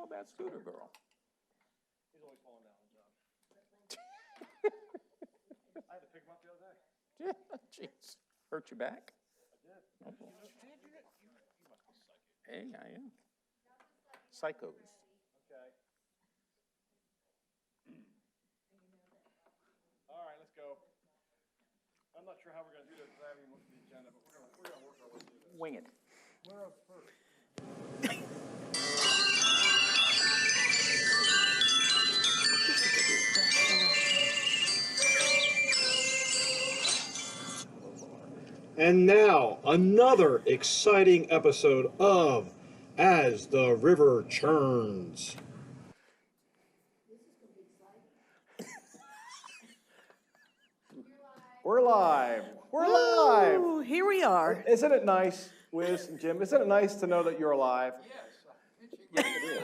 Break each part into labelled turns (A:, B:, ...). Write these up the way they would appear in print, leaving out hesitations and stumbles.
A: know about Scooter Girl?
B: He's always falling down, John. I had to pick him up the other day.
A: Yeah, jeez. Hurt your back?
B: I did.
A: Oh.
B: You must be psychic.
A: Hey, I am. Psychos.
B: Okay. All right, let's go. I'm not sure how we're going to do this because I haven't even looked at the agenda, but we're gonna work our way through this.
A: Wing it.
B: Where up first? And now, another exciting episode of As the River Churns. We're live. We're live.
C: Ooh, here we are.
B: Isn't it nice, Wiz and Jim? Isn't it nice to know that you're alive?
A: Yes, it is.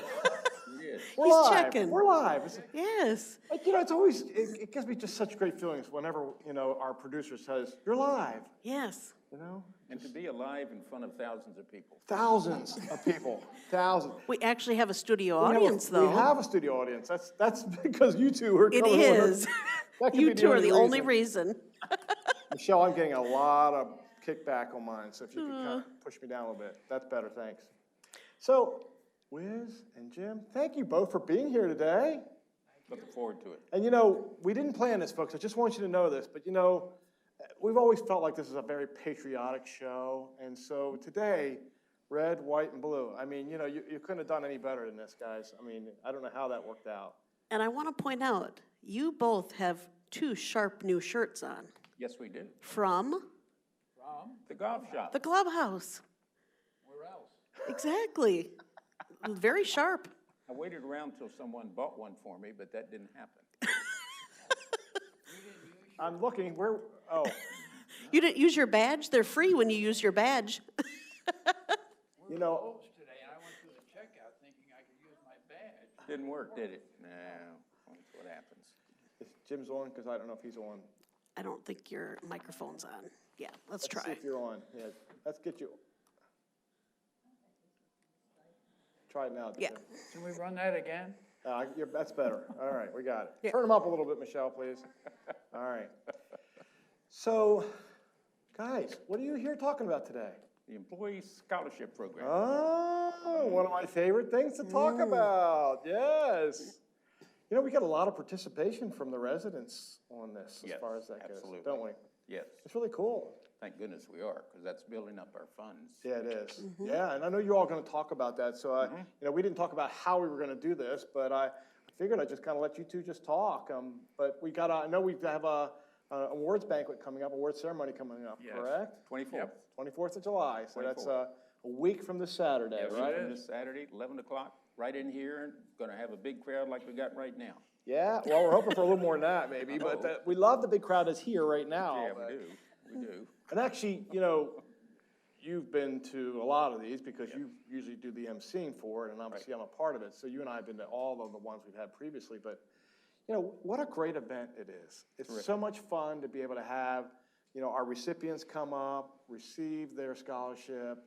A: It is.
B: We're
C: He's
B: live.
C: checking.
B: We're live.
C: Yes.
B: Like, you know, it's always, it gives me just such great feelings whenever, you know, our producer says, you're live,
C: Yes.
B: you know?
A: And to be alive in front of thousands of people.
B: Thousands of people. Thousands.
C: We actually have a studio
B: We have
C: audience,
B: a,
C: though.
B: We have a studio audience. That's because you two are
C: It
B: coming over.
C: is.
B: That could
C: You
B: be
C: two are the only reason.
B: Michelle, I'm getting a lot of kickback on mine, so if you could kind of push me down a little bit, that's better, thanks. So, Wiz and Jim, thank you both for being here today.
A: Looking forward to it.
B: And you know, we didn't plan this, folks. I just want you to know this, but you know, we've always felt like this is a very patriotic show, and so today, red, white, and blue. I mean, you know, you couldn't have done any better than this, guys. I mean, I don't know how that worked out.
C: And I want to point out, you both have two sharp new shirts on
A: Yes, we do.
C: from
A: The golf shop.
C: the clubhouse.
A: Where else?
C: Exactly. Very sharp.
A: I waited around till someone bought one for me, but that didn't happen.
B: I'm looking, where, oh,
C: You didn't use your badge? They're free when you use your badge.
B: you know,
D: Today, and I went through the checkout thinking I could use my badge.
A: Didn't work, did it? No, that's what happens.
B: if Jim's on, because I don't know if he's on.
C: I don't think your microphone's on. Yeah, let's
B: See
C: try.
B: if you're on. Yeah, let's get you. Try it now.
C: Yeah.
B: Jim.
D: Can we run that again?
B: That's better. All right, we got it.
C: Yeah.
B: Turn them up a little bit, Michelle, please. All right. So, guys, what are you here talking about today?
A: The Employee Scholarship Program.
B: Oh, one of my favorite things to talk about. Yes. You know, we get a lot of participation from the residents on this as
A: Yes,
B: far as that
A: absolutely.
B: goes, don't we?
A: Yes,
B: It's really cool.
A: thank goodness we are, because that's building up our funds.
B: Yeah, it is. Yeah, and I know you're all going to talk about that. So, you know, we didn't talk about how we were going to do this, but I figured I'd just kind of let you two just talk. But we got, I know we have a awards banquet coming up, awards ceremony coming up,
A: Yes.
B: correct?
A: 24th.
B: 24th of July. So that's
A: 24th.
B: a week from this Saturday,
A: Yeah,
B: right?
A: right this Saturday, 11 o'clock, right in here, and going to have a big crowd like we got right now.
B: Yeah, well, we're hoping for a little more than that, maybe. But we love the big crowd that's here right now.
A: Yeah,
B: but-
A: we do, we do.
B: And actually, you know, you've been to a lot of these because you usually do the emceeing for it, and obviously I'm a part of it. So you and I have been to all of the ones we've had previously. But, you know, what a great event it is. It's so much fun to be able to have, you know, our recipients come up, receive their scholarship,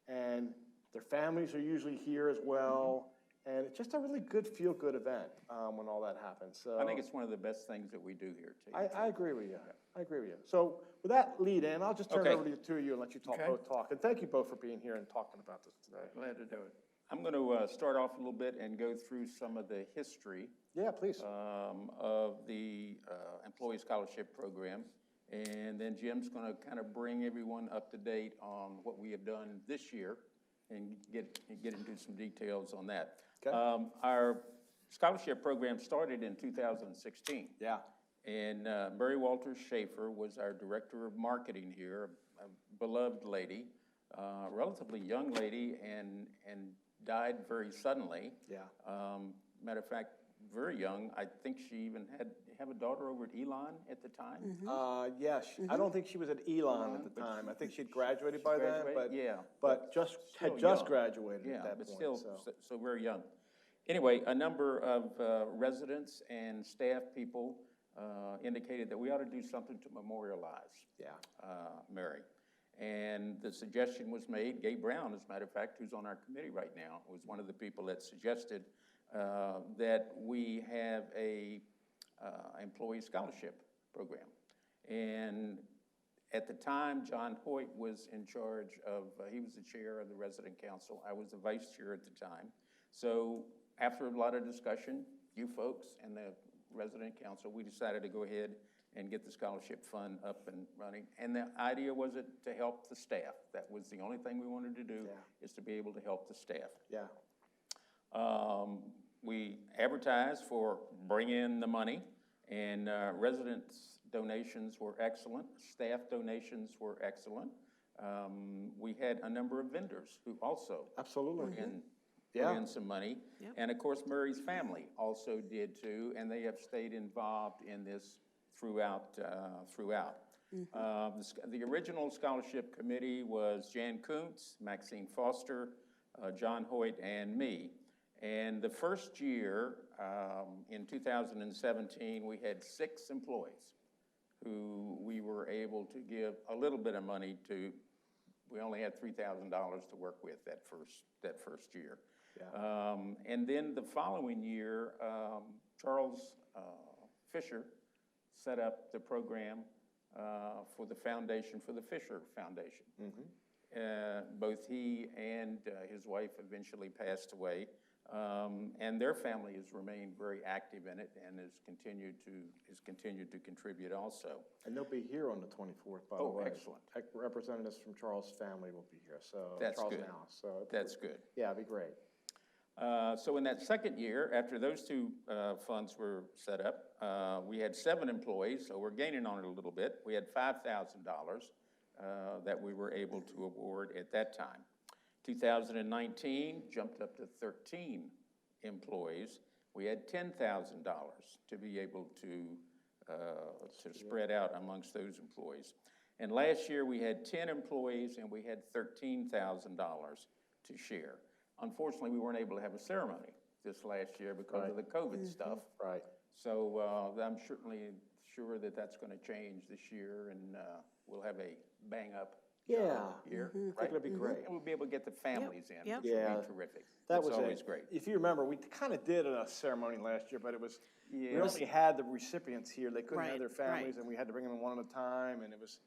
B: and their families are usually here as well. And it's just a really good, feel-good event when all that happens. So
A: I think it's one of the best things that we do here, too.
B: I agree with you. I agree with you. So with that lead in, I'll just turn it
A: Okay.
B: over to the two of you and let you
D: Okay.
B: both talk. And thank you both for being here and talking about this today.
D: Glad to do it.
A: I'm going to start off a little bit and go through some of the history
B: Yeah, please.
A: of the Employee Scholarship Program. And then Jim's going to kind of bring everyone up to date on what we have done this year and get into some details on that.
B: Okay.
A: Our scholarship program started in 2016.
B: Yeah.
A: And Mary Walters Schaefer was our director of marketing here, a beloved lady, relatively young lady, and died very suddenly.
B: Yeah.
A: Matter of fact, very young. I think she even have a daughter over at Elon at the time.
B: Yes. I don't think she was at Elon at the time. I think she'd graduated by then, but
A: yeah,
B: but just had
A: still
B: just
A: young.
B: graduated
A: Yeah,
B: at that
A: but
B: point.
A: still
B: so.
A: so very young. Anyway, a number of residents and staff people indicated that we ought to do something to memorialize
B: Yeah.
A: Mary. And the suggestion was made, Gabe Brown, as a matter of fact, who's on our committee right now, was one of the people that suggested that we have a employee scholarship program. And at the time, John Hoyt was in charge of, he was the chair of the resident council. I was the vice chair at the time. So after a lot of discussion, you folks and the resident council, we decided to go ahead and get the scholarship fund up and running. And the idea was it to help the staff. That was the only thing we wanted to do, is to be able to help the staff.
B: Yeah.
A: We advertised for bring in the money, and residents' donations were excellent. Staff donations were excellent. We had a number of vendors who also
B: Absolutely.
A: put in some money.
C: Yep.
A: And of course, Murray's family also did too, and they have stayed involved in this throughout. The original scholarship committee was Jan Kuntz, Maxine Foster, John Hoyt, and me. And the first year, in 2017, we had 6 employees who we were able to give a little bit of money to. We only had $3,000 to work with that first year.
B: Yeah.
A: And then the following year, Charles Fisher set up the program for the foundation, for the Fisher Foundation. Both he and his wife eventually passed away. And their family has remained very active in it and has continued to contribute also.
B: And they'll be here on the 24th, by the way.
A: Oh, excellent.
B: Representatives from Charles' family will be here, so.
A: That's
B: Charles
A: good.
B: Now, so
A: That's good.
B: Yeah, it'd be great.
A: So in that second year, after those 2 funds were set up, we had 7 employees, so we're gaining on it a little bit. We had $5,000 that we were able to award at that time. 2019 jumped up to 13 employees. We had $10,000 to be able to spread out amongst those employees. And last year we had 10 employees and we had $13,000 to share. Unfortunately, we weren't able to have a ceremony this last year because of the COVID stuff.
B: Right.
A: So I'm certainly sure that that's going to change this year, and we'll have a bang-up year.
B: I think it'll be great.
A: And we'll be able to get the families in,
C: Yep.
A: which will be terrific.
B: That
A: It's
B: was
A: always great.
B: If you remember, we kind of did a ceremony last year, but it was, we
A: Yeah.
B: only had the recipients here. They couldn't have
C: Right,
B: their families,
C: right.
B: and we had to bring them in one at a time, and it was,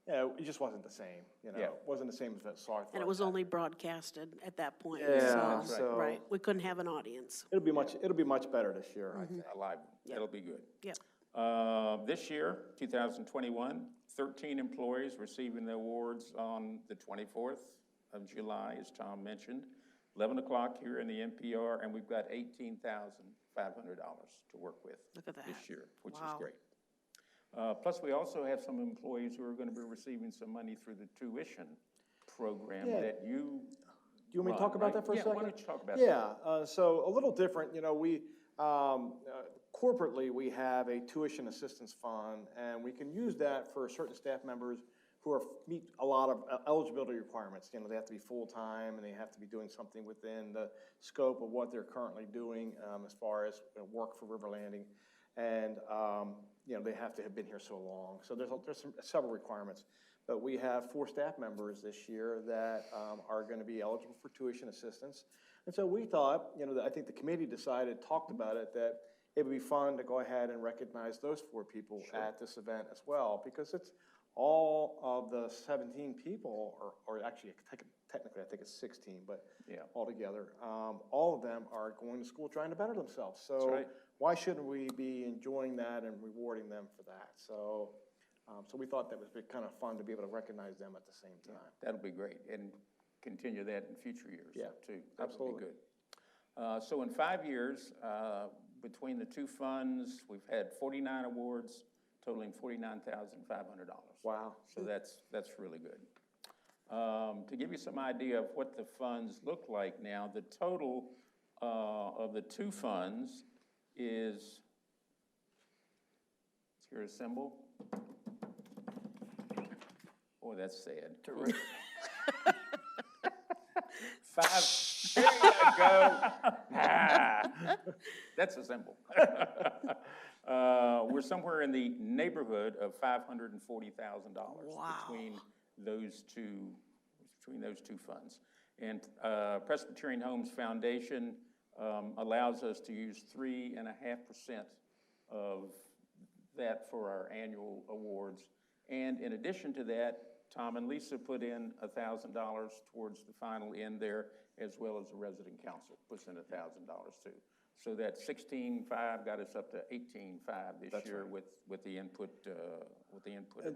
B: it just wasn't the same,
A: Yeah.
B: It wasn't the same as that Sarth.
C: And it was only broadcasted at that point.
B: Yeah,
C: so,
B: so-
C: right, we couldn't have an audience.
B: It'll be much better this year, I think.
A: Alive. That'll be good.
C: Yep.
A: This year, 2021, 13 employees receiving the awards on the 24th of July, as Tom mentioned. 11 o'clock here in the NPR, and we've got $18,500 to work with
C: Look at that.
A: this year, which is
C: Wow.
A: great. Plus, we also have some employees who are going to be receiving some money through the tuition program
B: Yeah.
A: that you
B: Do you want me to
A: run,
B: talk about
A: right?
B: that for a second?
A: Yeah, why don't you talk about that?
B: Yeah, so a little different, we, corporately, we have a tuition assistance fund, and we can use that for certain staff members who meet a lot of eligibility requirements. They have to be full-time, and they have to be doing something within the scope of what they're currently doing as far as work for River Landing. And, they have to have been here so long. So there's several requirements. But we have 4 staff members this year that are going to be eligible for tuition assistance. And so we thought, I think the committee talked about it, that it would be fun to go ahead and recognize those 4 people at this event as well, because it's all of the 17 people, or actually technically I think it's 16, but altogether, all of them are going to school trying to better themselves. So
A: That's right.
B: Why shouldn't we be enjoying that and rewarding them for that? So we thought that would be kind of fun to be able to recognize them at the same time.
A: That'll be great, and continue that in future years,
B: Yeah,
A: too. That would be
B: absolutely.
A: good. So in 5 years, between the 2 funds, we've had 49 awards totaling $49,500.
B: Wow.
A: So that's really good. To give you some idea of what the funds look like now, the total of the 2 funds is here a symbol. Boy, that's sad. There you go. That's a symbol. We're somewhere in the neighborhood of $540,000
C: Wow.
A: between those two, between those two funds. And Presbyterian Homes Foundation allows us to use 3.5% of that for our annual awards. And in addition to that, Tom and Lisa put in $1,000 towards the final end there, as well as the resident council puts in $1,000 too. So that 16.5 got us up to 18.5 this year with the input of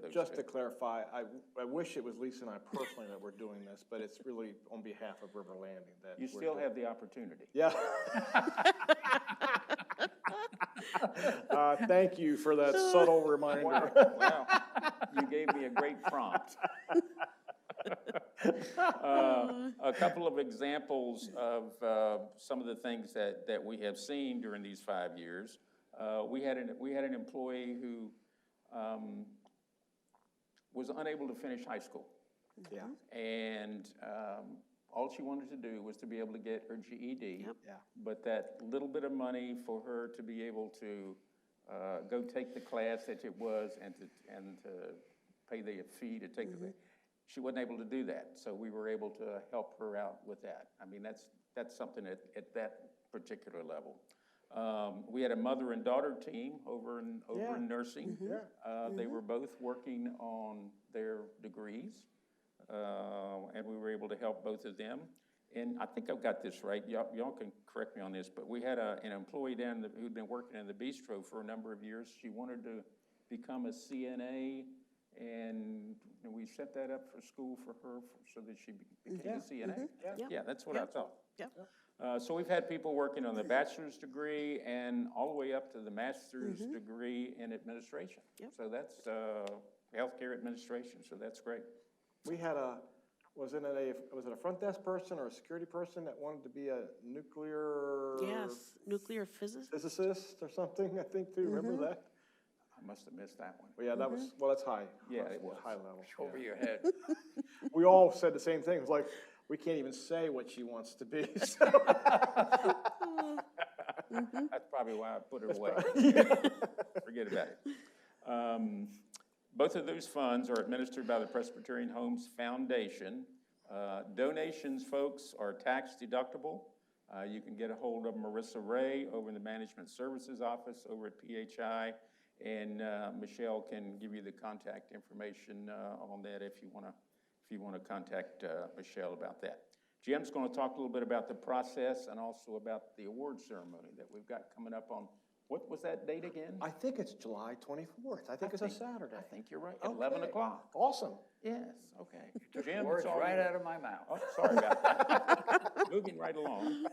A: those
B: Just
A: two.
B: to clarify, I wish it was Lisa and I personally that were doing this, but it's really on behalf of River Landing that
A: You
B: we're
A: still
B: doing-
A: have the opportunity.
B: Yeah. Thank you for that subtle reminder.
A: Wow, you gave me a great prompt. A couple of examples of some of the things that we have seen during these 5 years. We had an employee who was unable to finish high school.
B: Yeah.
A: And all she wanted to do was to be able to get her GED.
C: Yep.
B: Yeah.
A: But that little bit of money for her to be able to go take the class that it was and to pay the fee to take the, she wasn't able to do that. So we were able to help her out with that. I mean, that's something at that particular level. We had a mother and daughter team over in nursing. They were both working on their degrees, and we were able to help both of them. And I think I've got this right. Y'all can correct me on this, but we had an employee who'd been working in the bistro for a number of years. She wanted to become a CNA, and we set that up for school for her so that she became a CNA. Yeah, that's what I thought.
C: Yep.
A: So we've had people working on the bachelor's degree and all the way up to the master's degree in administration.
C: Yep.
A: So that's healthcare administration, so that's great.
B: We had was it a front desk person or a security person that wanted to be a nuclear
C: Yes, nuclear physicist.
B: physicist or something, I think, too. Remember that?
A: I must have missed that one.
B: Well, yeah, that was, well, that's high.
A: Yeah, it was.
B: High level.
D: Over your head.
B: We all said the same thing. It was like, we can't even say what she wants to be. So.
A: That's probably why I put her away. Forget about it. Both of those funds are administered by the Presbyterian Homes Foundation. Donations, folks, are tax deductible. You can get a hold of Marissa Ray over in the Management Services Office over at PHI, and Michelle can give you the contact information on that if you want to contact Michelle about that. Jim's going to talk a little bit about the process and also about the award ceremony that we've got coming up on. What was that date again?
B: I think it's July 24th. I think it's a Saturday.
A: I think you're right, 11 o'clock.
B: Awesome.
A: Yes, okay. Jim,
D: Words
A: it's all
D: right
A: yours.
D: out of my mouth.
A: Oh, sorry about that. Moving right along.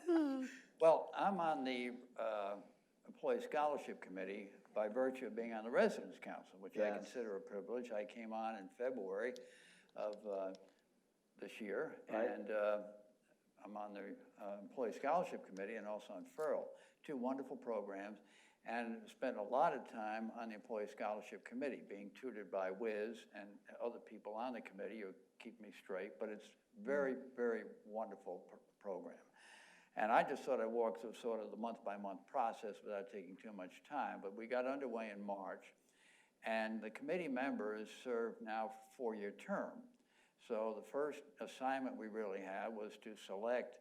D: Well, I'm on the Employee Scholarship Committee by virtue of being on the Residents Council, which I
B: Yes.
D: consider a privilege. I came on in February of this year,
B: Right.
D: and I'm on the Employee Scholarship Committee and also on FURL, two wonderful programs, and spent a lot of time on the Employee Scholarship Committee, being tutored by Wiz and other people on the committee who keep me straight, but it's very, very wonderful program. And I just thought I'd walk through sort of the month-by-month process without taking too much time, but we got underway in March, and the committee members serve now 4-year term. So the first assignment we really had was to select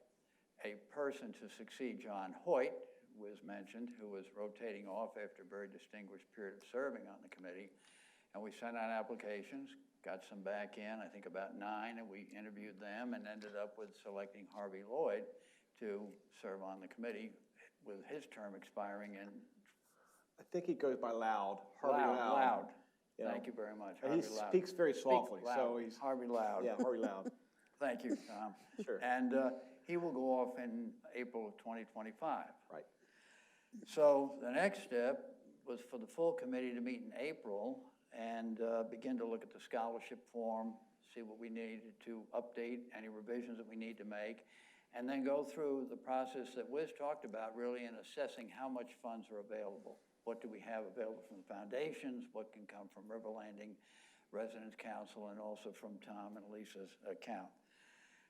D: a person to succeed John Hoyt, who was mentioned, who was rotating off after a very distinguished period of serving on the committee. And we sent out applications, got some back in, I think about 9, and we interviewed them and ended up with selecting Harvey Lloyd to serve on the committee with his term expiring in
B: I think he goes by Loud. Harvey
D: Loud.
B: You know.
D: Thank you very much.
B: And he
D: Harvey Loud.
B: speaks very softly,
D: Speak
B: so
D: loud.
B: he's
D: Harvey Loud.
B: yeah, Harvey Loud.
D: Thank you, Tom.
B: Sure.
D: And he will go off in April of 2025.
B: Right.
D: So the next step was for the full committee to meet in April and begin to look at the scholarship form, see what we needed to update, any revisions that we need to make, and then go through the process that Wiz talked about, really in assessing how much funds are available. What do we have available from the foundations? What can come from River Landing Residents Council and also from Tom and Lisa's account?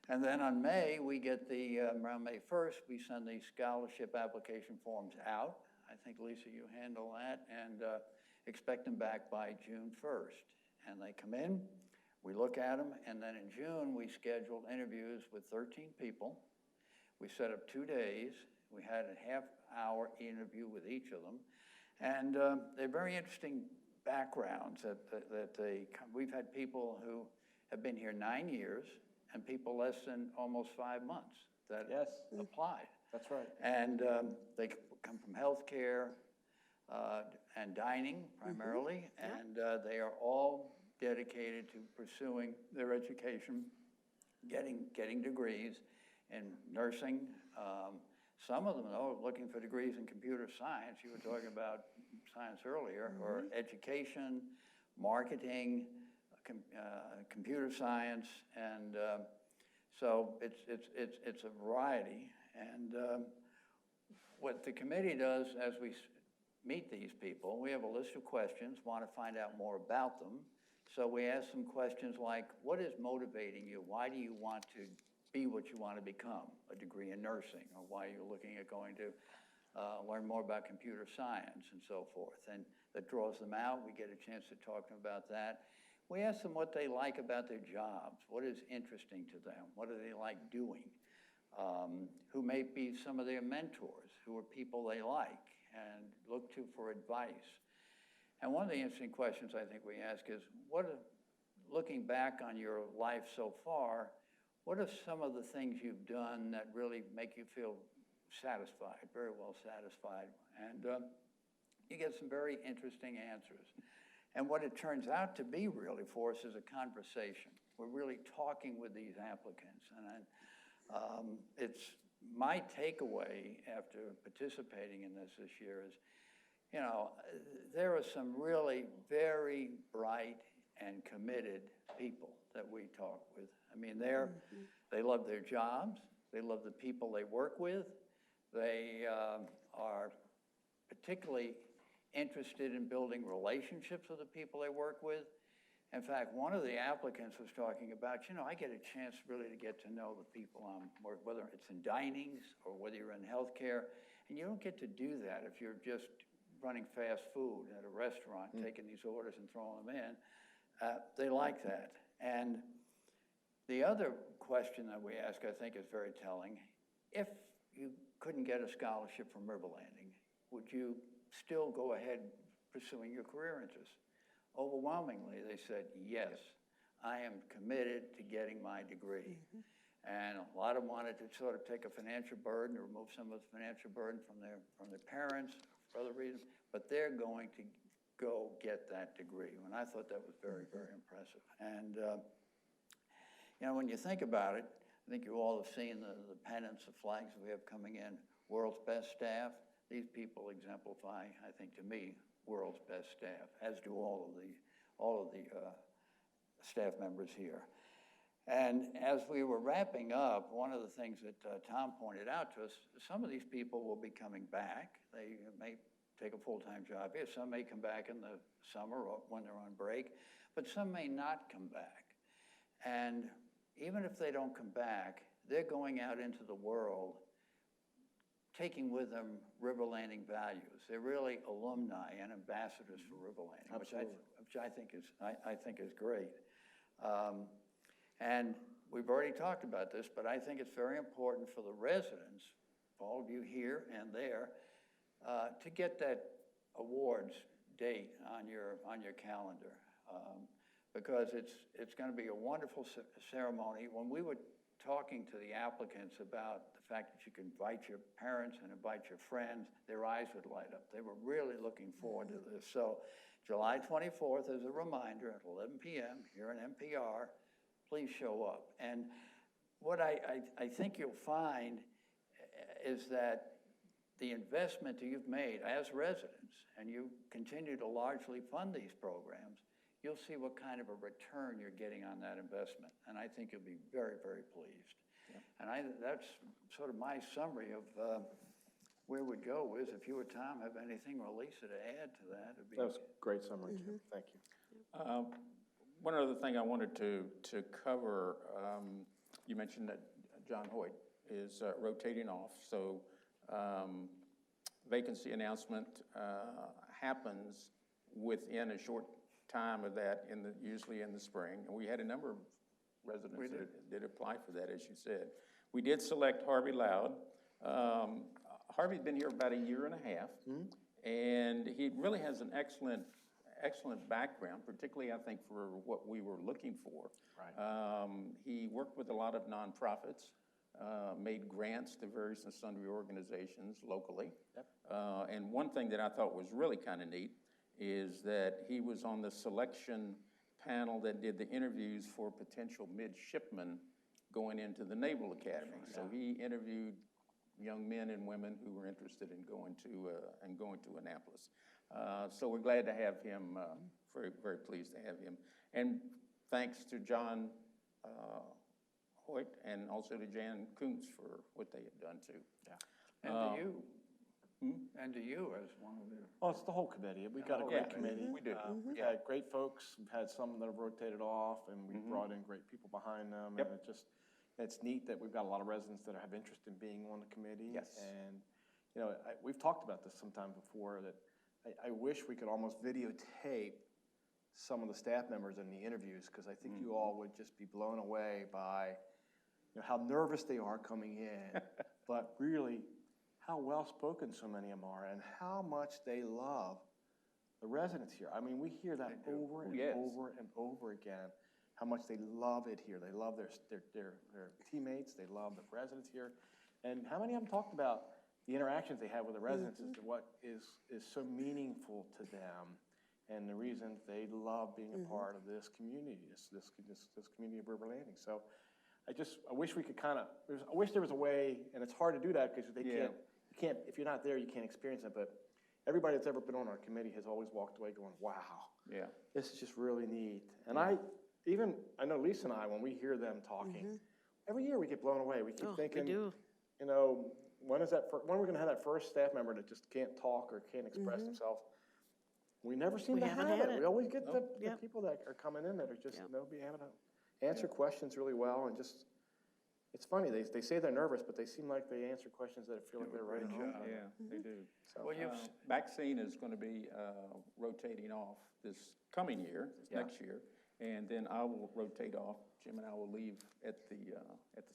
D: And then on May, we get around May 1st, we send the scholarship application forms out. I think, Lisa, you handle that, and expect them back by June 1st. And they come in, We look at them, and then in June, we scheduled interviews with 13 people. We set up 2 days. We had a half-hour interview with each of them. And they're very interesting backgrounds we've had people who have been here 9 years and people less than almost 5 months that applied.
B: That's right.
D: And they come from healthcare and dining primarily, and they are all dedicated to pursuing their education, getting degrees in nursing. Some of them, though, are looking for degrees in computer science. You were talking about science earlier, or education, marketing, computer science, and so it's a variety. And what the committee does as we meet these people, we have a list of questions, want to find out more about them. So we ask them questions like, what is motivating you? Why do you want to be what you want to become? A degree in nursing, or why you're looking at going to learn more about computer science and so forth. And that draws them out. We get a chance to talk to them about that. We ask them what they like about their jobs. What is interesting to them? What do they like doing? Who may be some of their mentors? Who are people they like and look to for advice? And one of the interesting questions I think we ask is, looking back on your life so far, what are some of the things you've done that really make you feel satisfied, very well satisfied? And you get some very interesting answers. And what it turns out to be really for us is a conversation. We're really talking with these applicants. And it's my takeaway after participating in this year is, you know, there are some really very bright and committed people that we talk with. I mean, they love their jobs. They love the people they work with. They are particularly interested in building relationships with the people they work with. In fact, one of the applicants was talking about, you know, I get a chance really to get to know the people whether it's in dinings or whether you're in healthcare, and you don't get to do that if you're just running fast food at a restaurant, taking these orders and throwing them in. They like that. And the other question that we ask, I think, is very telling. If you couldn't get a scholarship from River Landing, would you still go ahead pursuing your career interests? Overwhelmingly, they said, yes, I am committed to getting my degree. And a lot of them wanted to sort of take a financial burden or remove some of the financial burden from their parents for other reasons, but they're going to go get that degree. And I thought that was very, very impressive. And, you know, when you think about it, I think you all have seen the pennants, the flags that we have coming in, world's best staff. These people exemplify, I think, to me, world's best staff, as do all of the staff members here. And as we were wrapping up, one of the things that Tom pointed out to us, some of these people will be coming back. They may take a full-time job here. Some may come back in the summer or when they're on break, but some may not come back. And even if they don't come back, they're going out into the world taking with them River Landing values. They're really alumni and ambassadors for River Landing, which I think is great. And we've already talked about this, but I think it's very important for the residents, all of you here and there, to get that awards date on your calendar, because it's going to be a wonderful ceremony. When we were talking to the applicants about the fact that you can invite your parents and invite your friends, their eyes would light up. They were really looking forward to this. So July 24th is a reminder at 11 p.m. here in NPR. Please show up. And what I think you'll find is that the investment that you've made as residents, and you continue to largely fund these programs, you'll see what kind of a return you're getting on that investment. And I think you'll be very, very pleased. Yeah. And that's sort of my summary of where we'd go with. If you or Tom have anything, or Lisa, to add to that.
B: That was a great summary, Jim. Thank you.
A: One other thing I wanted to cover, you mentioned that John Hoyt is rotating off, so vacancy announcement happens within a short time of that usually in the spring. And we had a number of residents that did apply for that, as you said. We did select Harvey Loud. Harvey's been here about a year and a half, and he really has an excellent background, particularly, I think, for what we were looking for. Right. He worked with a lot of nonprofits, made grants to various and sundry organizations locally. Yep. And one thing that I thought was really kind of neat is that he was on the selection panel that did the interviews for potential midshipmen going into the Naval Academy. So he interviewed young men and women who were interested in going to Annapolis. So we're glad to have him, very, very pleased to have him. And thanks to John Hoyt and also to Jan Kuntz for what they have done too.
D: Yeah. And to you. And to you as one of the...
B: Well, it's the whole committee. We've got a great committee.
A: We do.
B: We've had great folks. We've had some that have rotated off, and we've brought in great people behind them. And it's neat that we've got a lot of residents that have interest in being on the committee.
A: Yes.
B: And, you know, we've talked about this sometime before, that I wish we could almost videotape some of the staff members in the interviews, because I think you all would just be blown away by, you know, how nervous they are coming in, but really how well-spoken so many of them are, and how much they love the residents here. I mean, we hear that over and over and over again, how much they love it here. They love their teammates, they love the residents here, and how many of them talked about the interactions they have with the residents is what is so meaningful to them, and the reason they love being a part of this community, this community of River Landing. So I wish we could I wish there was a way, and it's hard to do that because you can't, if you're not there, you can't experience it, but everybody that's ever been on our committee has always walked away going, wow, this is just really neat. And I know Lisa and I, when we hear them talking, every year we get blown away. We keep thinking, you know, when are we going to have that first staff member that just can't talk or can't express themselves? We never seem to have it. We always get the people that are coming in that are just, be able to answer questions really well, and just, it's funny, they say they're nervous, but they seem like they answer questions that feel like they're right at home.
A: Yeah, they do. So,
D: Well,
A: vaccine is going to be rotating off this coming year, next year, and then I will rotate off. Jim and I will leave at the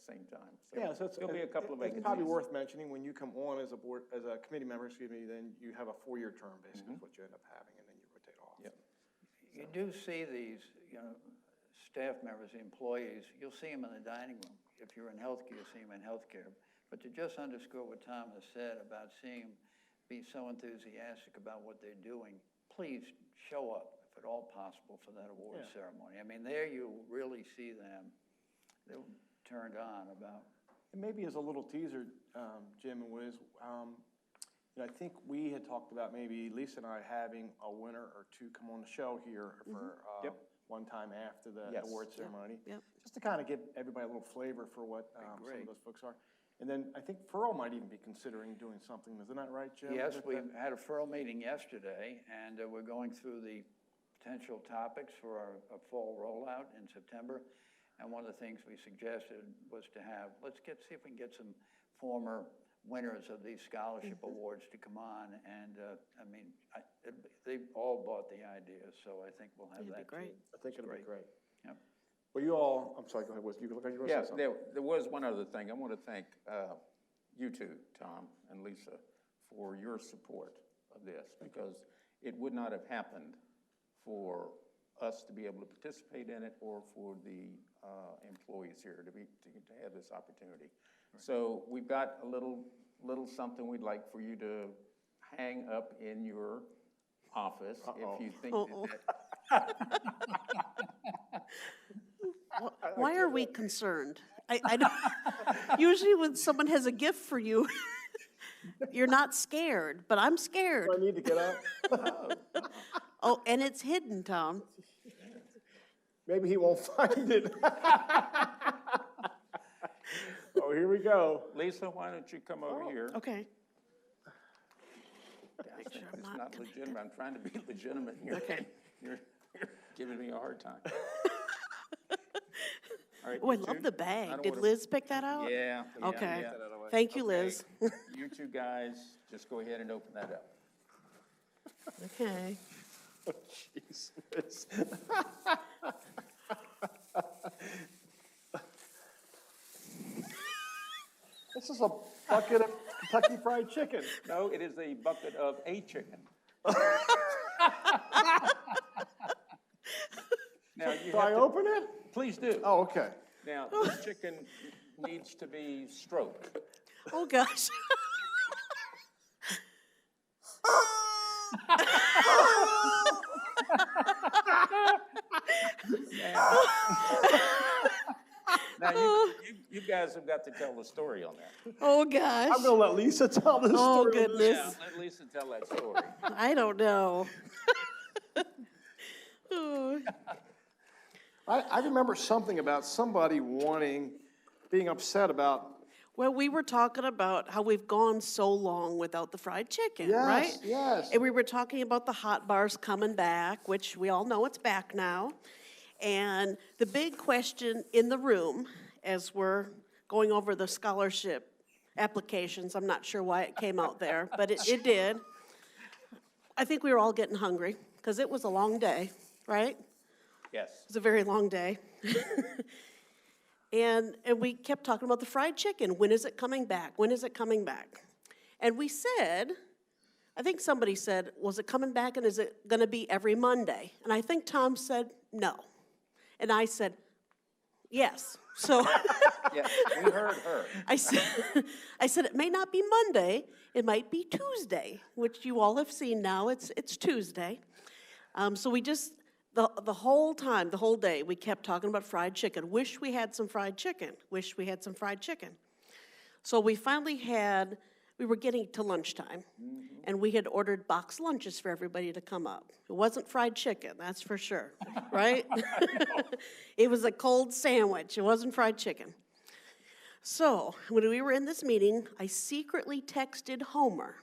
A: same time. So there'll be a couple of vacancies.
B: It's probably worth mentioning, when you come on as a committee member, then you have a 4-year term, basically, is what you end up having, and then you rotate off.
A: Yep.
D: You do see these, you know, staff members, employees, you'll see them in the dining room. If you're in healthcare, you'll see them in healthcare. But to just underscore what Tom has said about seeing them be so enthusiastic about what they're doing, please show up, if at all possible, for that awards ceremony. I mean, there you really see them, they're turned on about.
B: And maybe as a little teaser, Jim and Wiz, you know, I think we had talked about maybe Lisa and I having a winner or two come on the show here for one time after the award ceremony, just to kind of give everybody a little flavor for what some of those folks are. And then I think Furl might even be considering doing something. Isn't that right, Jim?
D: Yes, we had a Furl meeting yesterday, and we're going through the potential topics for our fall rollout in September. And one of the things we suggested was to have, see if we can get some former winners of these scholarship awards to come on. And I mean, they all bought the idea, so I think we'll have that
C: great.
D: too.
B: I think it'll be great.
D: Yep.
B: Well, you all, I'm sorry, go ahead, Wiz. You were going to say something?
A: There was one other thing. I want to thank you two, Tom and Lisa, for your support of this, because it would not have happened for us to be able to participate in it, or for the employees here to have this opportunity. Right. So we've got a little something we'd like for you to hang up in your office if you think that.
C: Why are we concerned? I don't, usually when someone has a gift for you, you're not scared, but I'm scared.
B: Do I need to get up?
C: Oh, and it's hidden, Tom.
B: Maybe he won't find it. Oh, here we go.
A: Lisa, why don't you come over here?
C: Okay.
A: Make
C: sure I'm
A: it's
C: not
A: not
C: gonna
A: legitimate. I'm trying to be legitimate here.
C: Okay.
A: You're giving me a hard time. All right,
C: Oh, I
A: you
C: love
A: two,
C: the bag.
A: don't
C: Did
A: wanna-
C: Liz pick that out?
A: Yeah.
C: Okay.
A: yeah.
C: Thank you, Liz.
A: You two guys, just go ahead and open that up.
C: Okay.
B: Jeez. It's- This is a bucket of Kentucky Fried Chicken.
A: No, it is a bucket of a chicken. Now, you
B: Do I
A: have to,
B: open it?
A: please do.
B: Oh, okay.
A: Now, this chicken needs to be stroked.
C: Oh, gosh.
A: Now, you guys have got to tell the story on that.
C: Oh, gosh.
B: I'm gonna let Lisa tell this
C: Oh,
B: story.
C: goodness.
A: Yeah, let Lisa tell that story.
C: I don't know. Oh.
B: I remember something about somebody being upset about.
C: Well, we were talking about how we've gone so long without the fried chicken, right?
B: Yes, yes.
C: And we were talking about the hot bars coming back, which we all know it's back now. And the big question in the room, as we're going over the scholarship applications, I'm not sure why it came out there, but it did. I think we were all getting hungry, because it was a long day, right?
A: Yes.
C: It was a very long day. And we kept talking about the fried chicken. When is it coming back? When is it coming back? And we said, I think somebody said, was it coming back and is it going to be every Monday? And I think Tom said, no. And I said, yes. So
A: Yes, we heard her.
C: I said, it may not be Monday, it might be Tuesday, which you all have seen now, it's Tuesday. So we just, the whole time, the whole day, we kept talking about fried chicken. Wish we had some fried chicken, wish we had some fried chicken. So we finally we were getting to lunchtime, and we had ordered box lunches for everybody to come up. It wasn't fried chicken, that's for sure, right? It was a cold sandwich, it wasn't fried chicken. So when we were in this meeting, I secretly texted Homer,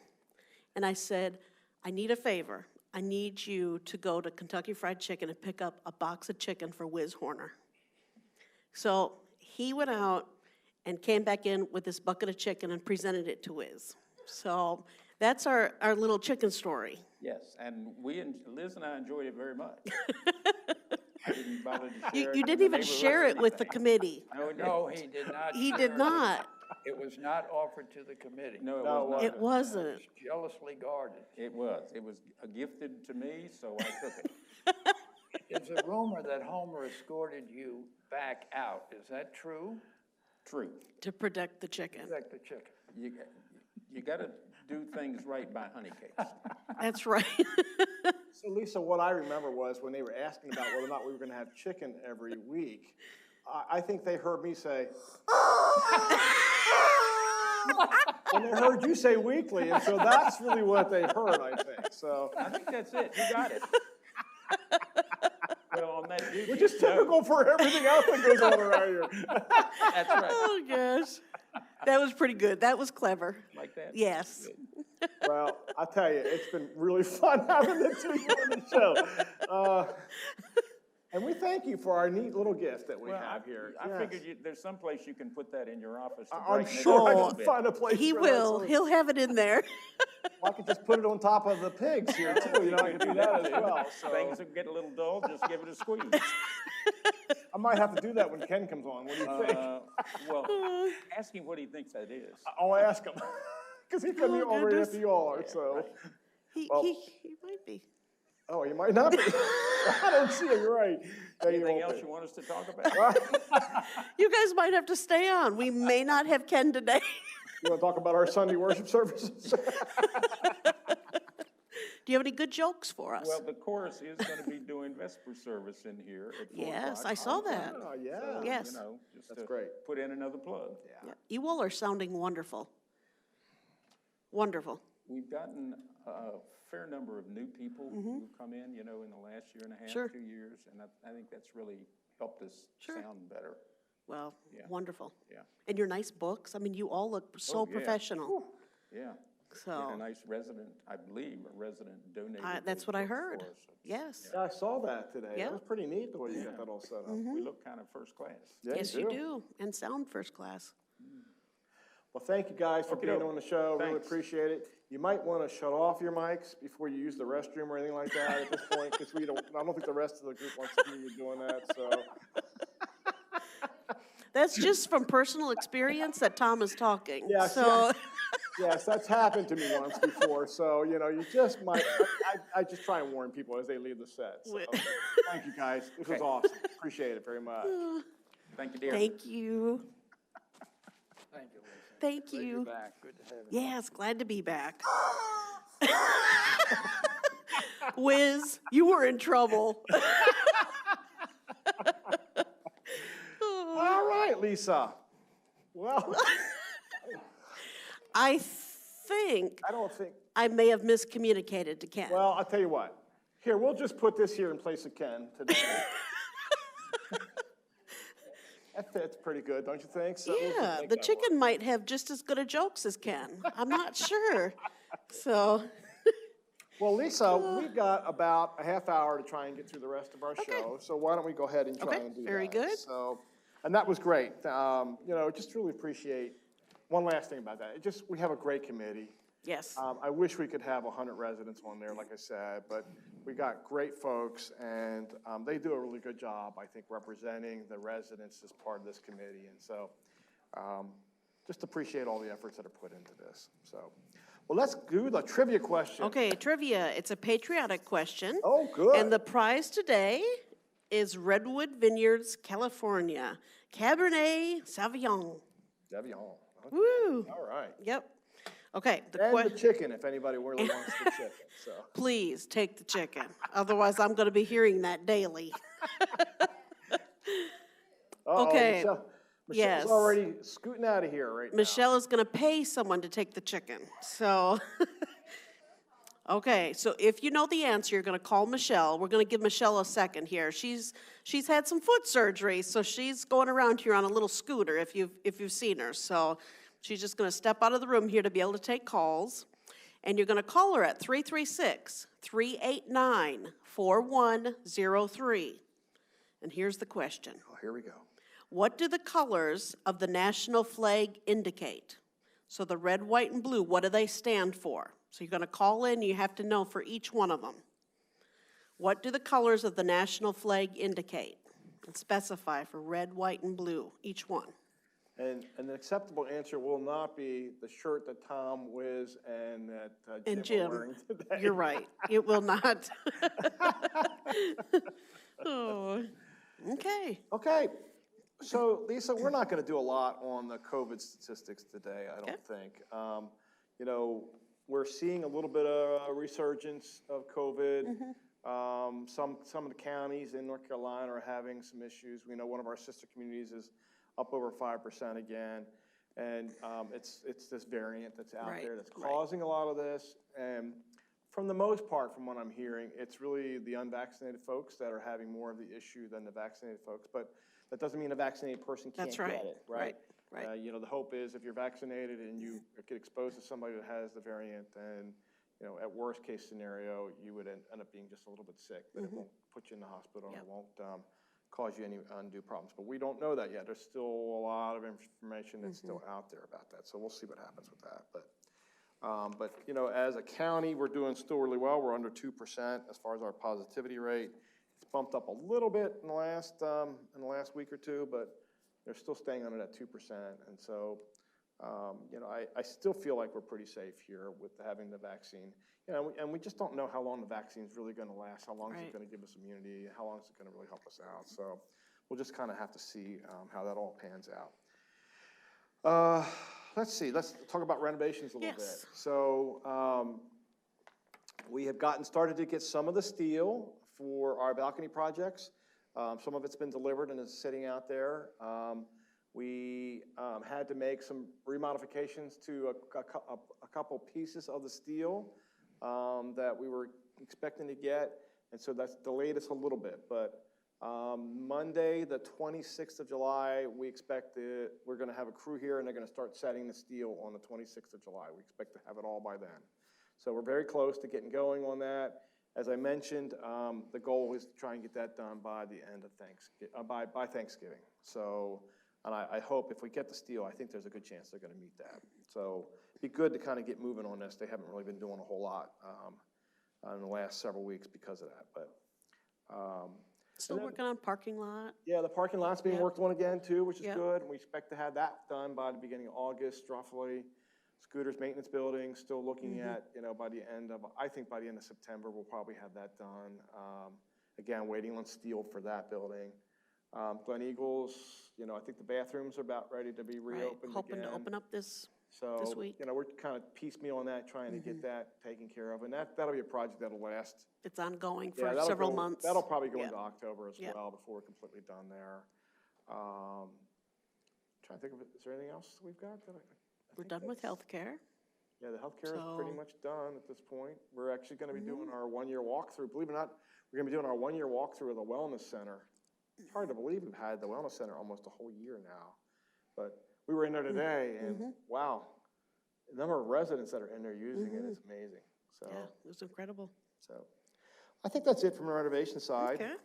C: and I said, I need a favor. I need you to go to Kentucky Fried Chicken and pick up a box of chicken for Wiz Horner. So he went out and came back in with this bucket of chicken and presented it to Wiz. So that's our little chicken story.
A: Yes, and Liz and I enjoyed it very much. I didn't bother to share it
C: You
A: in
C: didn't
A: the
C: even
A: neighborhood
C: share
A: or
C: it with the
A: anything.
C: committee.
D: No, he did not.
C: He
D: share
C: did
D: it.
C: not.
D: It was not offered to the committee.
A: No, it
B: No,
A: was not.
C: It wasn't.
D: It was jealously guarded.
A: It was gifted to me, so I took it.
D: There's a rumor that Homer escorted you back out. Is that true?
A: True.
C: To protect the chicken.
D: Protect the chicken.
A: You got to do things right by honey cakes.
C: That's right.
B: So Lisa, what I remember was when they were asking about whether or not we were going to have chicken every week, I think they heard me say, and they heard you say weekly, and so that's really what they heard, I think. So,
A: I think that's it. You got it. Well, on that duty,
B: which is typical for everything else that goes on around here.
A: That's right.
C: Oh, gosh. That was pretty good. That was clever.
A: Like that?
C: Yes.
A: Good.
B: Well, I'll tell you, it's been really fun having the two of you on the show. And we thank you for our neat little gift that we
A: Well,
B: have here.
A: I
B: Yes.
A: figured there's some place you can put that in your office to
B: I'm
A: brighten it up
B: sure
A: a
B: I
A: little
B: can
A: bit.
B: find a place
C: He
B: for that,
C: will.
B: so
C: He'll have it in there.
B: I could just put it on top of the pigs here too, you know, I can do that as well. So
A: Things will get a little dull, just give it a squeeze.
B: I might have to do that when Ken comes on. What do you think?
A: Well, ask him what he thinks that is.
B: I'll ask him. Because he could be
C: Oh,
B: already
C: goodness.
B: after you all are, so.
C: He
B: Well-
C: he might be.
B: Oh, you might not be. I don't see it, you're right. No, you
A: Anything
B: won't
A: else
B: be.
A: you want us to talk about?
C: You guys might have to stay on. We may not have Ken today.
B: You want to talk about our Sunday worship services?
C: Do you have any good jokes for us?
A: Well, the chorus is going to be doing Vesper service in here at 4
C: Yes,
A: o'clock
C: I saw
A: on
C: that.
B: Oh, yeah.
A: So,
C: Yes.
A: You know, just
B: That's
A: to
B: great.
A: put in another plug.
C: Yeah. You all are sounding wonderful. Wonderful.
A: We've gotten a fair number of new people who come in, you know, in the last year and a half,
C: Sure.
A: 2 years, and I think that's really helped us
C: Sure.
A: sound better.
C: Well,
A: Yeah.
C: wonderful.
A: Yeah.
C: And your nice books. I mean, you all look so
A: Oh, yeah.
C: professional.
A: Yeah.
C: So,
A: And a nice resident, I believe, a resident donated.
C: that's
A: those
C: what I
A: books for
C: heard.
A: us.
C: Yes.
B: Yeah, I saw that today.
C: Yeah.
B: That was pretty neat the way you got that all set up.
A: We look kind of first class.
B: Yeah,
C: Yes, you do. And sound first class.
B: Well, thank you guys for being on the show. Really
A: Thanks.
B: appreciate it. You might want to shut off your mics before you use the restroom or anything like that at this point, because I don't think the rest of the group wants to hear you doing that, so.
C: That's just from personal experience that Tom is talking.
B: Yes,
C: So,
B: Yes, that's happened to me once before, so, you just might, I just try and warn people as they leave the set. So, thank you, guys. This was awesome. Appreciate it very much.
A: Thank you, dear.
C: thank you.
D: Thank you, Lisa.
C: Thank
D: Glad you're
C: you.
D: back. Good to have you.
C: Yes, glad to be back. Wiz, you were in trouble.
B: All right, Lisa. Well,
C: I think
B: I don't think,
C: I may have miscommunicated to Ken.
B: well, I'll tell you what. Here, we'll just put this here in place of Ken today. That fits pretty good, don't you think? So we'll just
C: Yeah,
B: make
C: the
B: that
C: chicken might have just as good a jokes as Ken. I'm not sure. So,
B: Well, Lisa, we've got about a half hour to try and get through the rest of our show, so why don't we go ahead and try
C: Okay,
B: and do that?
C: very good.
B: So, and that was great. Just really appreciate, one last thing about that, we have a great committee.
C: yes.
B: I wish we could have 100 residents on there, like I said, but we got great folks, and they do a really good job, I think, representing the residents as part of this committee. And so just appreciate all the efforts that are put into this. So, well, let's do the trivia question.
C: Okay, trivia. It's a patriotic question.
B: Oh, good.
C: And the prize today is Redwood Vineyards, California. Cabernet Sauvignon.
B: Devion. Okay.
C: Woo.
B: All right.
C: Yep. Okay,
B: And the chicken, if anybody really wants the chicken, so.
C: please take the chicken. Otherwise, I'm going to be hearing that daily.
B: Uh-oh,
C: Okay.
B: Michelle's
C: Yes.
B: already scooting out of here right now.
C: Michelle is going to pay someone to take the chicken. So, okay, so if you know the answer, you're going to call Michelle. We're going to give Michelle a second here. She's had some foot surgery, so she's going around here on a little scooter if you've seen her. So she's just going to step out of the room here to be able to take calls. And you're going to call her at 336-389-4103. And here's the question.
B: Oh, here we go.
C: What do the colors of the national flag indicate? So the red, white, and blue, what do they stand for? So you're going to call in, you have to know for each one of them. What do the colors of the national flag indicate? And specify for red, white, and blue, each one.
B: And an acceptable answer will not be the shirt that Tom, Wiz, and that
C: And
B: Jim are
C: Jim,
B: wearing today.
C: you're right. It will not. Oh, okay.
B: Okay, so Lisa, we're not going to do a lot on the COVID statistics today, I don't think. We're seeing a little bit of a resurgence of COVID. Some of the counties in North Carolina are having some issues. We know one of our sister communities is up over 5% again. And it's this variant that's out there that's causing a lot of this. And from the most part, from what I'm hearing, it's really the unvaccinated folks that are having more of the issue than the vaccinated folks. But that doesn't mean a vaccinated person can't get it, right?
C: Right.
B: The hope is if you're vaccinated and you get exposed to somebody that has the variant, then, at worst case scenario, you would end up being just a little bit sick, but it won't put you in the hospital, it won't cause you any undue problems. But we don't know that yet. There's still a lot of information that's still out there about that. So we'll see what happens with that. But as a county, we're doing still really well. We're under 2% as far as our positivity rate. It's bumped up a little bit in the last week or two, but they're still staying on it at 2%. And so, I still feel like we're pretty safe here with having the vaccine. And we just don't know how long the vaccine is really going to last, how long is it going to give us immunity, how long is it going to really help us out. So we'll just kind of have to see how that all pans out. Let's see, let's talk about renovations a little bit. So we have started to get some of the steel for our balcony projects. Some of it's been delivered and is sitting out there. We had to make some remodifications to a couple pieces of the steel that we were expecting to get, and so that's delayed us a little bit. But Monday, the 26th of July, we're going to have a crew here, and they're going to start setting the steel on the 26th of July. We expect to have it all by then. So we're very close to getting going on that. As I mentioned, the goal is to try and get that done by the end of by Thanksgiving. So And I hope if we get the steel, I think there's a good chance they're going to meet that. So it'd be good to kind of get moving on this. They haven't really been doing a whole lot in the last several weeks because of that. But
C: Still working on parking lot.
B: yeah, the parking lot's being
C: Yeah.
B: worked on again too, which is
C: Yeah.
B: good. And we expect to have that done by the beginning of August, roughly. Scooters maintenance building, still looking at, by the end of, I think by the end of September, we'll probably have that done. Again, waiting on steel for that building. Glen Eagles, I think the bathrooms are about ready to be
C: Right,
B: reopened
C: hoping
B: again.
C: to open up this
B: So,
C: week.
B: we're kind of piecemeal on that, trying to get that taken care of. And that'll be a project that'll last.
C: It's ongoing
B: Yeah,
C: for
B: that'll
C: several
B: go-
C: months.
B: That'll probably go
C: Yeah.
B: into October as
C: Yeah.
B: well before we're completely done there. Trying to think of it, is there anything else we've got? That
C: We're done with healthcare.
B: Yeah, the healthcare is pretty
C: So-
B: much done at this point. We're actually going to be doing our one-year walkthrough. Believe it or not, we're going to be doing our one-year walkthrough of the wellness center. It's hard to believe we've had the wellness center almost a whole year now. But we were in there today, and wow, the number of residents that are in there using it is amazing. So,
C: Yeah, it was incredible.
B: so I think that's it from the renovation side.
C: Okay.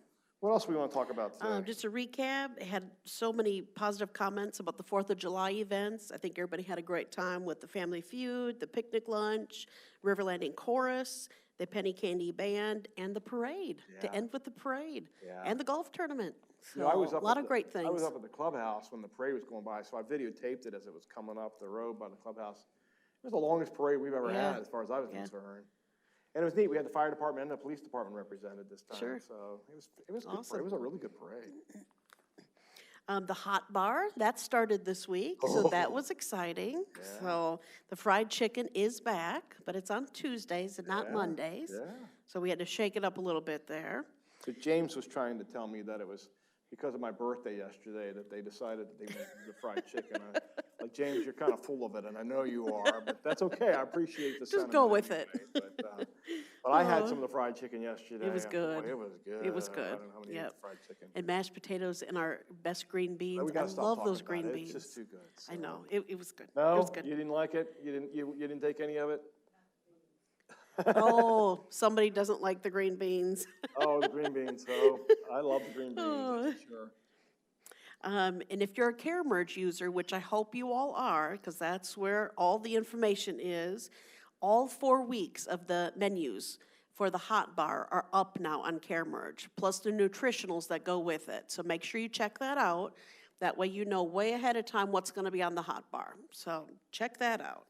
B: What else do we want to talk about today?
C: Just a recap, it had so many positive comments about the 4th of July events. I think everybody had a great time with the Family Feud, the picnic lunch, River Landing Chorus, the Penny Candy Band, and the parade, to
B: Yeah.
C: end with the parade,
B: Yeah.
C: and the golf tournament. So,
B: I was
C: a
B: up
C: lot
B: at
C: of great things.
B: I was up at the clubhouse when the parade was going by, so I videotaped it as it was coming up the road by the clubhouse. It was the longest parade we've ever
C: Yeah.
B: had, as far as I was
C: Yeah.
B: concerned. And it was neat. We had the fire department and the police department represented this time.
C: Sure.
B: So it was good.
C: Awesome.
B: It was a really good parade.
C: The hot bar, that started this week, so that was exciting. So the fried chicken is back, but it's on Tuesdays and not
B: Yeah,
C: Mondays.
B: yeah.
C: So we had to shake it up a little bit there.
B: So James was trying to tell me that it was because of my birthday yesterday that they decided that they wanted the fried chicken. Like, James, you're kind of full of it, and I know you are, but that's okay. I appreciate the
C: Just
B: sentiment.
C: go with
B: anyway.
C: it.
B: But I had some of the fried chicken yesterday.
C: It was
B: and
C: good.
B: boy, it was good.
C: It was
B: I
C: good.
B: don't know how many ate
C: Yep.
B: the fried chicken.
C: And mashed potatoes and our best green beans.
B: We
C: I
B: gotta stop
C: love
B: talking
C: those
B: about
C: green
B: it.
C: beans.
B: It's just too good.
C: I
B: so.
C: know, it was good. It
B: No,
C: was good.
B: you didn't like it? You didn't take any of it?
C: Oh, somebody doesn't like the green beans.
B: Oh, the green beans. Oh, I love the green beans, that's for sure.
C: And if you're a Care Merge user, which I hope you all are, because that's where all the information is, all 4 weeks of the menus for the hot bar are up now on Care Merge, plus the nutritionals that go with it. So make sure you check that out. That way you know way ahead of time what's going to be on the hot bar. So check that out.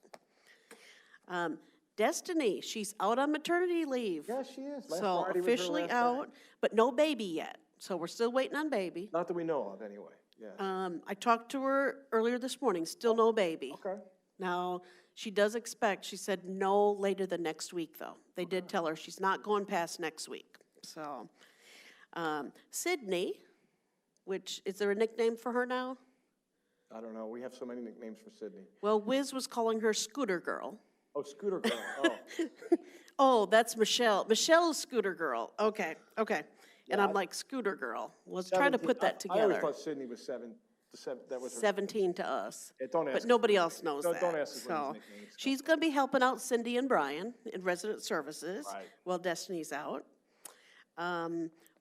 C: Destiny, she's out on maternity leave.
B: Yeah, she is. Last
C: So
B: Friday was her
C: officially
B: last day.
C: out, but no baby yet. So we're still waiting on baby.
B: Not that we know of, anyway. Yeah.
C: I talked to her earlier this morning, still no baby.
B: Okay.
C: Now, she does expect, she said no later than next week, though. They did tell her she's not going past next week. So, Sydney, which, is there a nickname for her now?
B: I don't know. We have so many nicknames for Sydney.
C: Well, Wiz was calling her Scooter Girl.
B: Oh, Scooter Girl. Oh.
C: Oh, that's Michelle. Michelle's Scooter Girl. Okay. And
B: Yeah,
C: I'm like, Scooter Girl. Was trying to
B: 17
C: put that
B: I always
C: together.
B: thought Sydney was that was her.
C: 17 to us.
B: Yeah, don't ask
C: But
B: us
C: nobody
B: what
C: else knows that.
B: Don't ask us what
C: So
B: his nicknames are.
C: she's going to be helping out Cindy and Brian in resident services
B: Right.
C: while Destiny's out.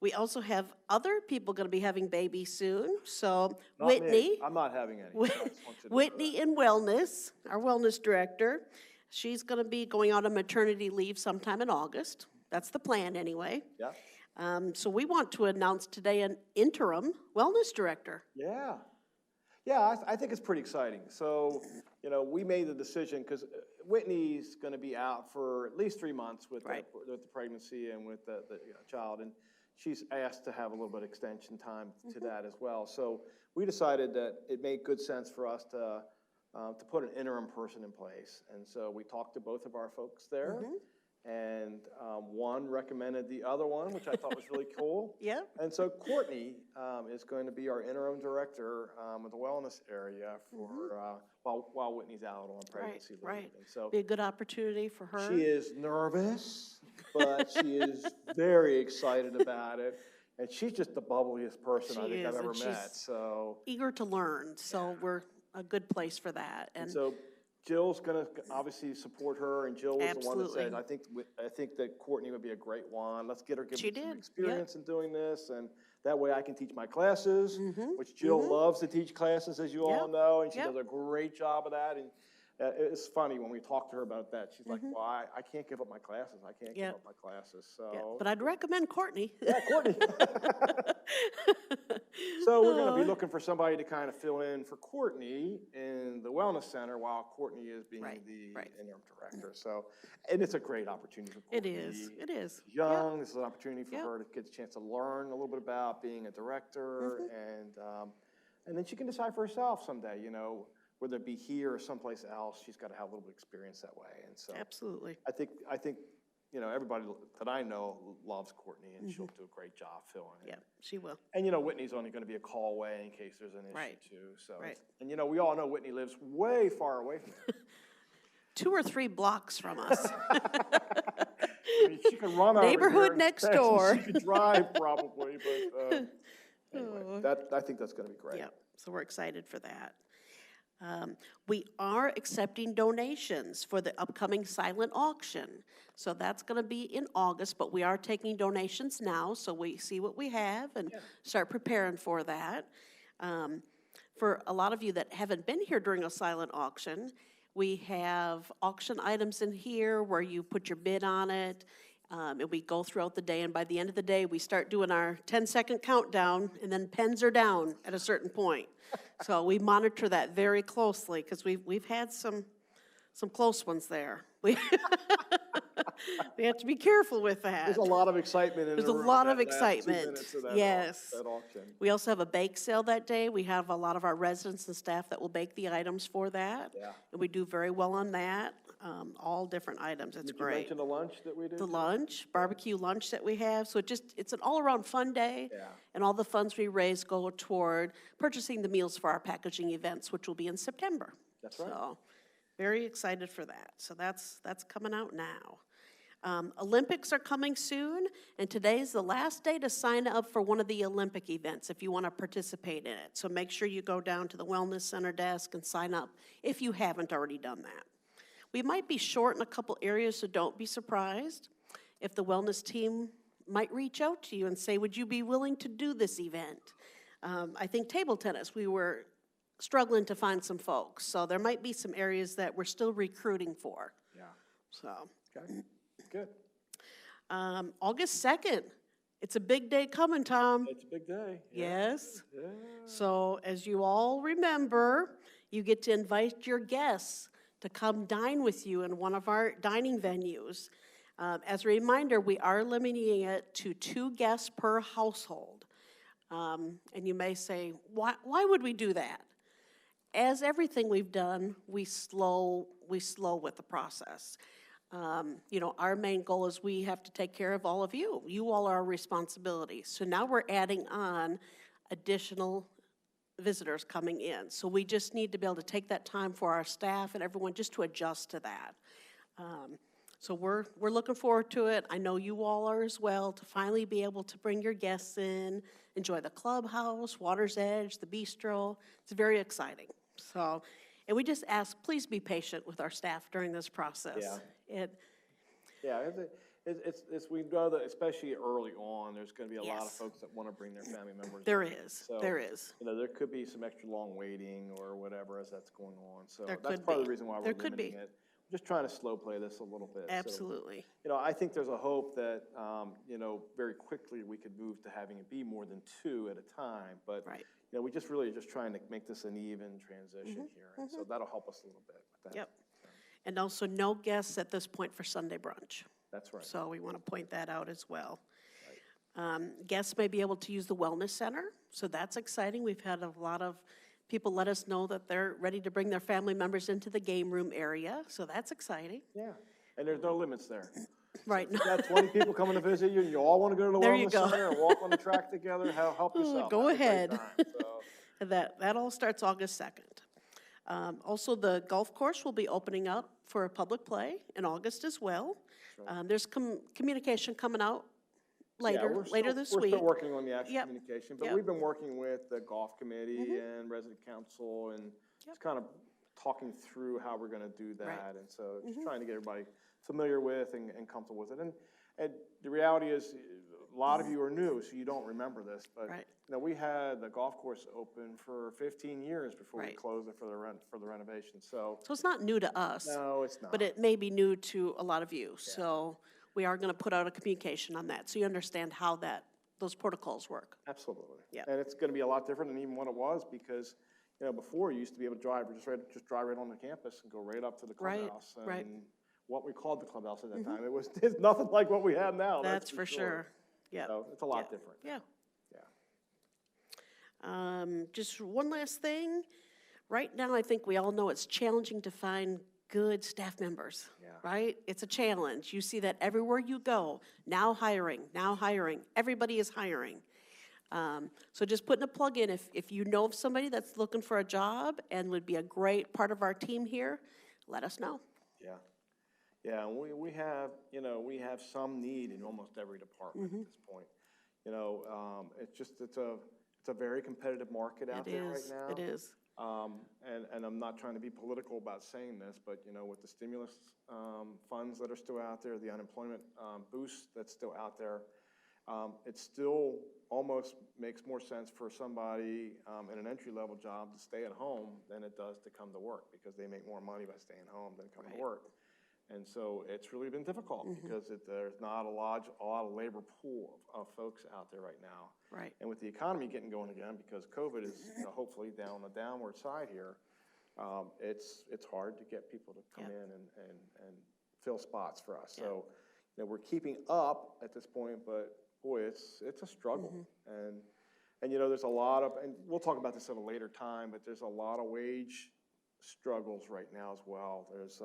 C: We also have other people going to be having babies soon. So
B: Not me.
C: Whitney,
B: I'm not having any. so I just want you to know
C: Whitney in wellness, our wellness director, she's going to be going out on maternity leave sometime in August. That's the plan anyway.
B: that. Yeah.
C: So we want to announce today an interim wellness director.
B: Yeah. Yeah, I think it's pretty exciting. So, we made the decision, because Whitney's going to be out for at least 3 months with,
C: Right.
B: with the pregnancy and with the child, and she's asked to have a little bit of extension time to that as well. So we decided that it made good sense for us to put an interim person in place. And so we talked to both of our folks there, and one recommended the other one, which I thought was really cool.
C: Yep.
B: And so Courtney is going to be our interim director of the wellness area for while Whitney's out on pregnancy leave.
C: Right.
B: And so
C: Be a good opportunity for her.
B: she is nervous, but she is very excited about it. And she's just the bubbliest person I
C: She
B: think I've
C: is,
B: ever
C: and
B: met.
C: she's
B: So,
C: eager to learn, so we're a good place for that.
B: and
C: And
B: so Jill's going to obviously support her, and Jill was the one that said,
C: Absolutely.
B: I think that Courtney would be a great one. Let's get her, give
C: She
B: her some
C: did,
B: experience in doing this. And That way I can teach my classes, which Jill loves to teach classes, as you all
C: Yep.
B: know, and she
C: Yep.
B: does a great job of that. And it's funny when we talk to her about that. She's like, well, I can't give up my classes. I can't give
C: Yep.
B: up my classes.
C: Yeah,
B: So,
C: but I'd recommend Courtney.
B: yeah, Courtney. So we're going to be looking for somebody to kind of fill in for Courtney in the Wellness Center while Courtney is being the interim director. So, and it's a great opportunity for
C: It
B: Courtney.
C: is, it is.
B: She's young. This is an opportunity for
C: Yep.
B: her to get a chance to learn a little bit about being a director, and then she can decide for herself someday, you know, whether it be here or someplace else, she's got to have a little bit of experience that way. And so
C: Absolutely.
B: I think, you know, everybody that I know loves Courtney, and she'll do a great job filling it.
C: Yeah, she will.
B: And, you know, Whitney's only going to be a call away in case there's an issue,
C: Right.
B: too. So,
C: Right.
B: And, you know, we all know Whitney lives way far away from here.
C: 2 or 3 blocks from us.
B: I mean, she can run over
C: Neighborhood
B: here.
C: next door.
B: She could drive probably, but anyway, I think that's going to be great.
C: Yep, so we're excited for that. We are accepting donations for the upcoming silent auction. So that's going to be in August, but we are taking donations now, so we see what we have and start preparing for that. For a lot of you that haven't been here during a silent auction, we have auction items in here where you put your bid on it, and we go throughout the day, and by the end of the day, we start doing our 10-second countdown, and then pens are down at a certain point. So we monitor that very closely, because we've had some close ones there. We have to be careful with that.
B: There's a lot of excitement in
C: There's
B: the
C: a
B: room
C: lot
B: that
C: of
B: last 2
C: excitement.
B: minutes of that
C: Yes.
B: that auction.
C: We also have a bake sale that day. We have a lot of our residents and staff that will bake the items for that.
B: Yeah.
C: And we do very well on that, all different items. It's
B: Did you
C: great.
B: mention the lunch that we did?
C: The lunch, barbecue lunch that we have. So it's an all-around fun day.
B: Yeah.
C: And all the funds we raise go toward purchasing the meals for our packaging events, which will be in September.
B: That's right.
C: So very excited for that. So that's coming out now. Olympics are coming soon, and today's the last day to sign up for one of the Olympic events if you want to participate in it. So make sure you go down to the Wellness Center desk and sign up if you haven't already done that. We might be short in a couple areas, so don't be surprised if the wellness team might reach out to you and say, would you be willing to do this event? I think table tennis, we were struggling to find some folks, so there might be some areas that we're still recruiting for.
B: Yeah.
C: So.
B: Okay. Good.
C: August 2nd, it's a big day coming, Tom.
B: It's a big day.
C: Yes.
B: Yeah.
C: So as you all remember, you get to invite your guests to come dine with you in one of our dining venues. As a reminder, we are limiting it to 2 guests per household. And you may say, why would we do that? As everything we've done, we slow with the process. You know, our main goal is we have to take care of all of you. You all are our responsibility. So now we're adding on additional visitors coming in. So we just need to be able to take that time for our staff and everyone just to adjust to that. So we're looking forward to it. I know you all are as well, to finally be able to bring your guests in, enjoy the clubhouse, Water's Edge, the bistro. It's very exciting. So, and we just ask, please be patient with our staff during this process.
B: Yeah. It's we know that especially early on, there's going to be a lot of
C: Yes.
B: folks that want to bring their family members.
C: There
B: in.
C: is,
B: So,
C: there is.
B: You know, there could be some extra long waiting or whatever as that's going on. So
C: There
B: that's
C: could
B: part of
C: be.
B: the reason why we're
C: There could
B: limiting
C: be.
B: it. We're just trying to slow play this a little bit. So,
C: Absolutely.
B: you know, I think there's a hope that, you know, very quickly we could move to having it be more than 2 at a time. But,
C: Right.
B: you know, we just really are just trying to make this an even transition here. And so that'll help us a little bit with that.
C: Yep. And also no guests at this point for Sunday brunch.
B: That's right.
C: So we want to point that out as well. Guests may be able to use the Wellness Center, so that's exciting. We've had a lot of people let us know that they're ready to bring their family members into the game room area, so that's exciting.
B: Yeah. And there's no limits there.
C: Right.
B: You got 20 people coming to visit you, and you all want to go to the
C: There you
B: Wellness
C: go.
B: Center and walk on the track together, help yourself.
C: Go
B: Have a great
C: ahead.
B: time. So,
C: That all starts August 2nd. Also, the golf course will be opening up for a public play in August as well. There's communication coming out later this
B: we're
C: week.
B: still working on the actual
C: Yep.
B: communication, but
C: Yep.
B: we've been working with the golf committee and resident council and just kind of talking through how we're going to do that.
C: Right.
B: And so just trying to get everybody familiar with and comfortable with it. And the reality is, a lot of you are new, so you don't remember this, but
C: Right.
B: we had the golf course open for 15 years before we
C: Right.
B: closed it for the renovation. So
C: So it's not new to us.
B: no, it's not.
C: But it may be new to a lot of you. So we are going to put out a communication on that, so you understand how those protocols work.
B: Absolutely.
C: Yeah.
B: And it's going to be a lot different than even what it was, because before you used to be able to drive just drive right on the campus and go right up to the
C: Right,
B: clubhouse.
C: right.
B: And what we called the clubhouse at that time, it's nothing like what we have now.
C: That's for sure. Yeah.
B: So it's a lot
C: Yeah.
B: different.
C: Yeah.
B: Yeah.
C: Just one last thing. Right now, I think we all know it's challenging to find good staff members,
B: Yeah.
C: right? It's a challenge. You see that everywhere you go. Now hiring, now hiring. Everybody is hiring. So just putting a plug in, if you know of somebody that's looking for a job and would be a great part of our team here, let us know.
B: Yeah. Yeah, and we have, we have some need in almost every department at this point. It's a very competitive market out there right now.
C: It is.
B: And I'm not trying to be political about saying this, but, with the stimulus funds that are still out there, the unemployment boost that's still out there, it still almost makes more sense for somebody in an entry-level job to stay at home than it does to come to work, because they make more money by staying home than coming to work. And so it's really been difficult because there's not a lot of labor pool of folks out there right now.
C: Right.
B: And with the economy getting going again, because COVID is hopefully down the downward side here, it's hard to get people to come in and fill spots for us. So we're keeping up at this point, but boy, it's a struggle. And there's a lot of, and we'll talk about this at a later time, but there's a lot of wage struggles right now as well. There's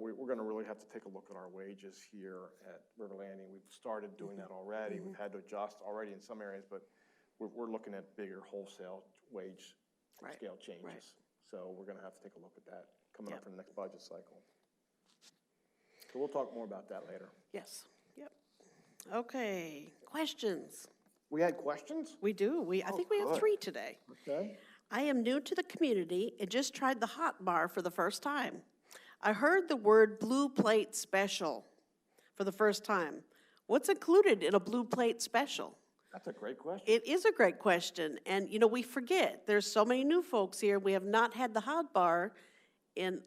B: we're going to really have to take a look at our wages here at River Landing. We've started doing that already. We've had to adjust already in some areas, but we're looking at bigger wholesale wage scale changes.
C: Right.
B: So we're going to have to take a look at that coming up for the next budget cycle. So we'll talk more about that later.
C: Yes. Yep. Okay. Questions?
B: We had questions?
C: We do. I think we have
B: good.
C: 3 today.
B: Okay.
C: I am new to the community and just tried the hot bar for the first time. I heard the word blue plate special for the first time. What's included in a blue plate special?
B: That's a great question.
C: It is a great question. And, we forget. There's so many new folks here. We have not had the hot bar in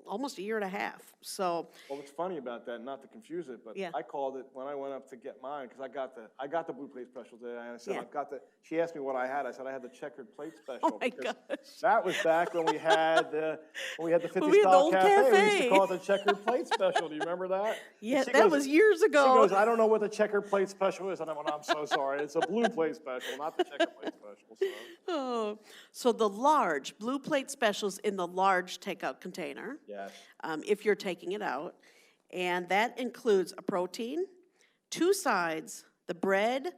C: almost a year and a half. So,
B: Well, what's funny about that, not to confuse it, but
C: Yeah.
B: I called it when I went up to get mine, because I got the blue plate special today, and I said,
C: Yeah.
B: she asked me what I had. I said I had the checkered plate special.
C: Oh my
B: because
C: gosh.
B: That was back when we had the 50
C: we had the
B: style
C: old
B: cafe. We used
C: cafe.
B: to call it the checkered plate special. Do you remember that?
C: yeah,
B: She
C: that
B: goes-
C: was years
B: She
C: ago.
B: goes, I don't know what the checkered plate special is. And I went, I'm so sorry. It's a blue plate special, not the checkered plate special.
C: So the large blue plate specials in the large takeout container.
B: Yes.
C: If you're taking it out. And that includes a protein, 2 sides, the bread,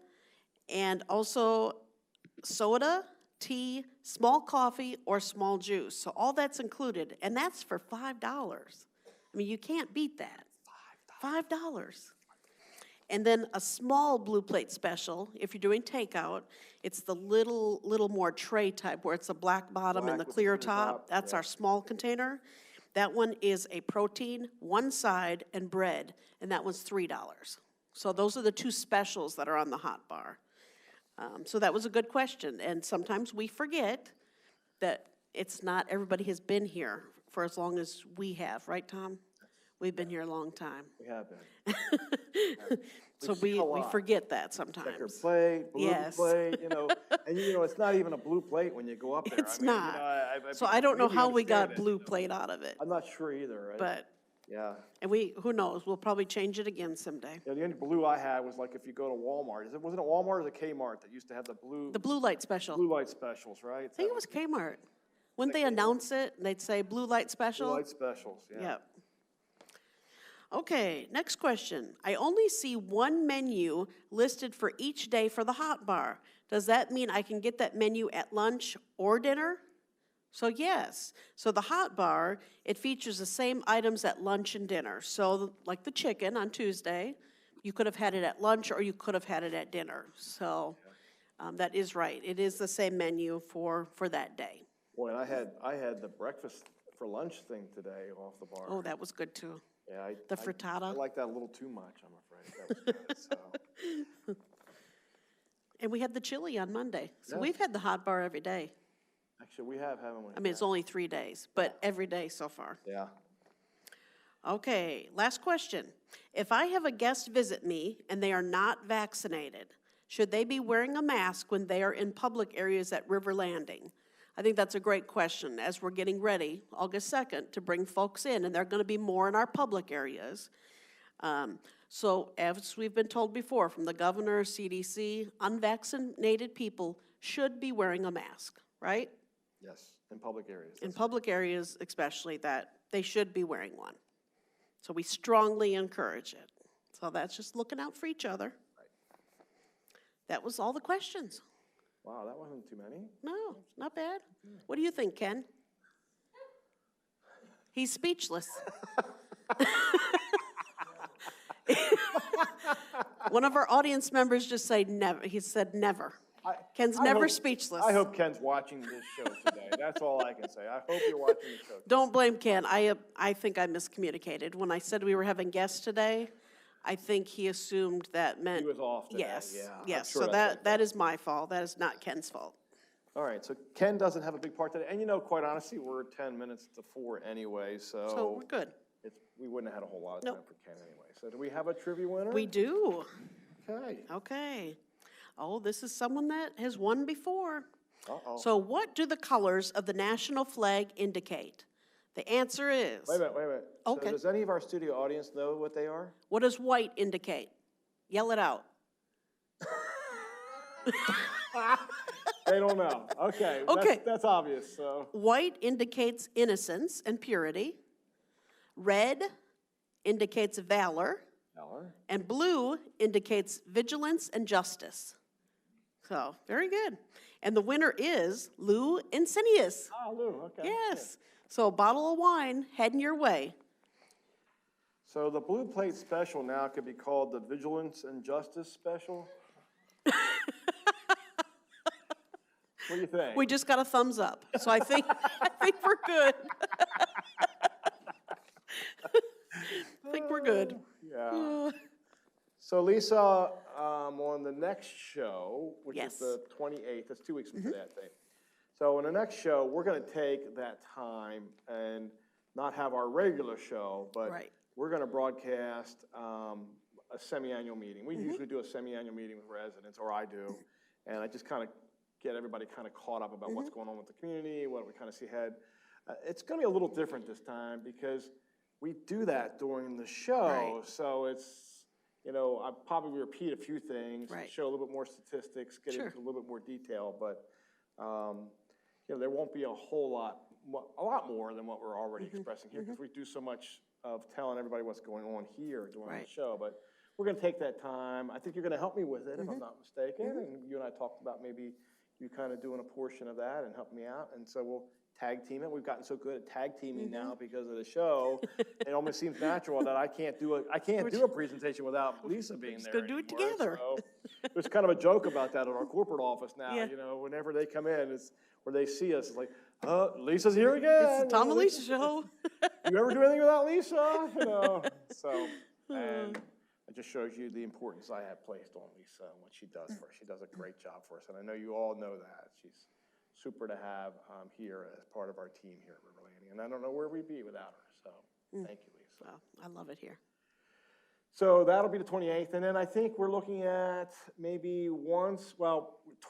C: and also soda, tea, small coffee, or small juice. So all that's included, and that's for $5. I mean, you can't beat that. $5. And then a small blue plate special, if you're doing takeout, it's the little more tray type where it's a black bottom and the
B: Black with
C: clear
B: the clear
C: top.
B: top,
C: That's
B: yeah.
C: our small container. That one is a protein, 1 side, and bread, and that one's $3. So those are the 2 specials that are on the hot bar. So that was a good question, and sometimes we forget that it's not everybody has been here for as long as we have, right, Tom? We've been here a long time.
B: We have been.
C: So
B: We've seen
C: we
B: a lot.
C: forget that
B: Checkered
C: sometimes.
B: plate, blue
C: Yes.
B: plate, and it's not even a blue plate when you go up there.
C: It's
B: I mean,
C: not. So I don't know
B: maybe
C: how we got
B: understand it.
C: blue plate out of it,
B: I'm not sure either, right?
C: but,
B: Yeah.
C: and who knows, we'll probably change it again someday.
B: The only blue I had was like if you go to Walmart. Wasn't it Walmart or the Kmart that used to have the
C: The blue light special.
B: blue light specials, right?
C: I think it was Kmart. Wouldn't they announce it, and they'd say blue light
B: Blue
C: special?
B: light specials, yeah.
C: Yep. Okay, next question. I only see 1 menu listed for each day for the hot bar. Does that mean I can get that menu at lunch or dinner? So yes. So the hot bar, it features the same items at lunch and dinner. So like the chicken on Tuesday, you could have had it at lunch or you could have had it at dinner. So that is right. It is the same menu for that day.
B: Boy, and I had the breakfast for lunch thing today off the bar.
C: Oh, that was good too.
B: Yeah,
C: The
B: I
C: frittata.
B: like that a little too much, I'm afraid. That was good, so.
C: And we had the chili on Monday. So
B: Yeah.
C: we've had the hot bar every day.
B: Actually, we have, haven't we?
C: I mean, it's only 3 days, but every day so far.
B: Yeah.
C: Okay, last question. If I have a guest visit me and they are not vaccinated, should they be wearing a mask when they are in public areas at River Landing? I think that's a great question as we're getting ready, August 2nd, to bring folks in, and there are going to be more in our public areas. So as we've been told before from the governor, CDC, unvaccinated people should be wearing a mask, right?
B: Yes, in public areas.
C: In public areas especially, that they should be wearing one. So we strongly encourage it. So that's just looking out for each other. That was all the questions.
B: Wow, that wasn't too many.
C: No, not bad. What do you think, Ken? He's speechless. One of our audience members just said never. He said never. Ken's never speechless.
B: I hope Ken's watching this show today. That's all I can say. I hope you're watching the show today.
C: Don't blame Ken. I think I miscommunicated. When I said we were having guests today, I think he assumed that meant.
B: He was off today,
C: Yes,
B: yeah. I'm
C: yes.
B: sure
C: So
B: that's what
C: that is my fault. That is not Ken's fault.
B: All right, so Ken doesn't have a big part today. And quite honestly, we're 10 minutes to 4 anyway,
C: So we're good.
B: we wouldn't have had a whole lot of
C: Nope.
B: time for Ken anyway. So do we have a trivia winner?
C: We do.
B: Okay.
C: Okay. Oh, this is someone that has won before.
B: Uh-oh.
C: So what do the colors of the national flag indicate? The answer is.
B: Wait a minute.
C: Okay.
B: So does any of our studio audience know what they are?
C: What does white indicate? Yell it out.
B: They don't know. Okay.
C: Okay.
B: That's obvious, so.
C: White indicates innocence and purity. Red indicates valor.
B: Eller?
C: And blue indicates vigilance and justice. So, very good. And the winner is Lou Insidious.
B: Ah, Lou, okay.
C: Yes. So, a bottle of wine heading your way.
B: So the Blue Plate Special now could be called the Vigilance and Justice Special? What do you think?
C: We just got a thumbs up. So, I think we're good. I think we're good.
B: Yeah. So Lisa, on the next show, which
C: Yes.
B: is the 28th, that's 2 weeks from today, I think. So in the next show, we're going to take that time and not have our regular show, but
C: Right.
B: we're going to broadcast a semi-annual meeting. We usually do a semi-annual meeting with residents, or I do, and I just kind of get everybody kind of caught up about what's going on with the community, what we kind of see ahead. It's going to be a little different this time because we do that during the show,
C: Right.
B: so it's, I probably repeat a few things,
C: Right.
B: show a little bit more statistics, get
C: Sure.
B: into a little bit more detail, but, there won't be a lot more than what we're already expressing here, because we do so much of telling everybody what's going on here during the
C: Right.
B: show, but we're gonna take that time. I think you're gonna help me with it, if I'm not mistaken, and you and I talked about maybe you kind of doing a portion of that and help me out, and so we'll tag team it. We've gotten so good at tag teaming now because of the show. It almost seems natural that I can't do a presentation without Lisa being there.
C: gonna do it
B: anymore.
C: together.
B: So there's kind of a joke about that at our corporate office now.
C: Yeah.
B: Whenever they come in, it's where they see us, it's like, Lisa's here again.
C: It's the Tom and Lisa show.
B: You ever do anything without Lisa? So, and it just shows you the importance I have placed on Lisa and what she does for us. She does a great job for us, and I know you all know that. She's super to have here as part of our team here at River Landing, and I don't know where we'd be without her, so thank you, Lisa.
C: Well, I love it here.
B: So that'll be the 28th, and then I think we're looking at maybe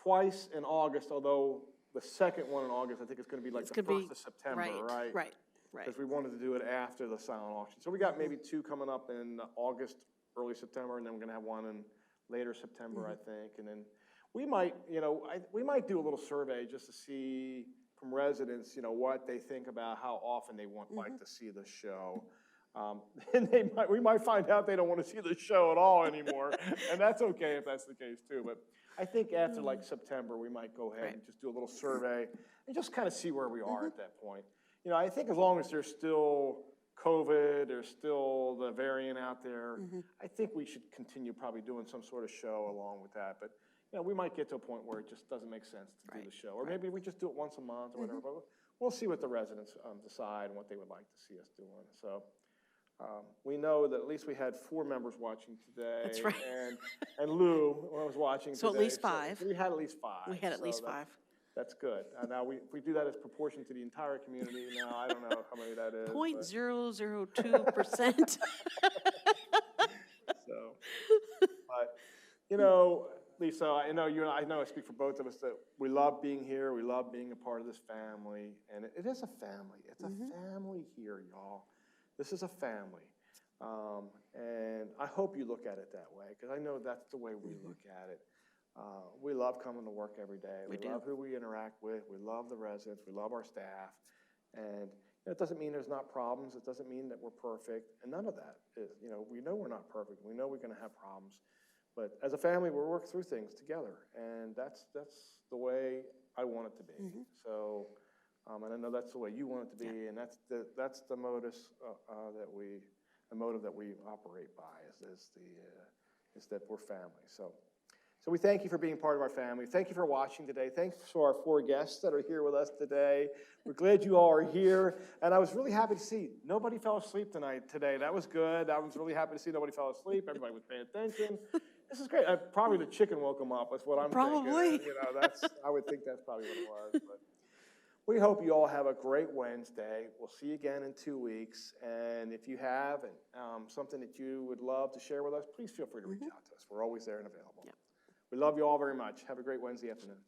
B: twice in August, although the second one in August, I think it's going to be like
C: It's
B: the
C: gonna
B: 1st of September, right?
C: Right.
B: Because we wanted to do it after the silent auction. So we got maybe 2 coming up in August, early September, and then we're going to have one in later September, I think. And then we might, we might do a little survey just to see from residents, what they think about how often they like to see the show. And we might find out they don't want to see the show at all anymore, and that's okay if that's the case too. But I think after like September, we might go ahead and just do a little survey and just kind of see where we are at that point. I think as long as there's still COVID, there's still the variant out there, I think we should continue probably doing some sort of show along with that. But we might get to a point where it just doesn't make sense to do the show, or maybe we just do it once a month or whatever. But we'll see what the residents decide and what they would like to see us doing. So we know that at least we had 4 members watching today.
C: That's right.
B: And Lou was watching today.
C: So at least 5.
B: So we had at least 5.
C: We had at least 5.
B: That's good. Now, if we do that as proportion to the entire community, now I don't know how many that is.
C: 0.002%.
B: So, but, you know, Lisa, I know you and I know I speak for both of us that we love being here. We love being a part of this family. And it is a family. It's a family here, y'all. This is a family. And I hope you look at it that way, because I know that's the way we look at it. We love coming to work every day. We love who we interact with. We love the residents. We love our staff. And it doesn't mean there's not problems. It doesn't mean that we're perfect. And none of that is, you know, we know we're not perfect. We know we're going to have problems. But as a family, we work through things together. And that's the way I want it to be. So, and I know that's the way you want it to be. And that's the motive that we operate by is that we're family. So we thank you for being part of our family. Thank you for watching today. Thanks to our 4 guests that are here with us today. We're glad you all are here. And I was really happy to see nobody fell asleep today. That was good. I was really happy to see nobody fell asleep. Everybody was paying attention. This is great. Probably the chicken woke them up. That's what I'm thinking.
C: Probably.
B: You know, I would think that's probably what it was. But we hope you all have a great Wednesday. We'll see you again in 2 weeks. And if you have something that you would love to share with us, please feel free to reach out to us. We're always there and available. Yep. We love you all very much. Have a great Wednesday afternoon.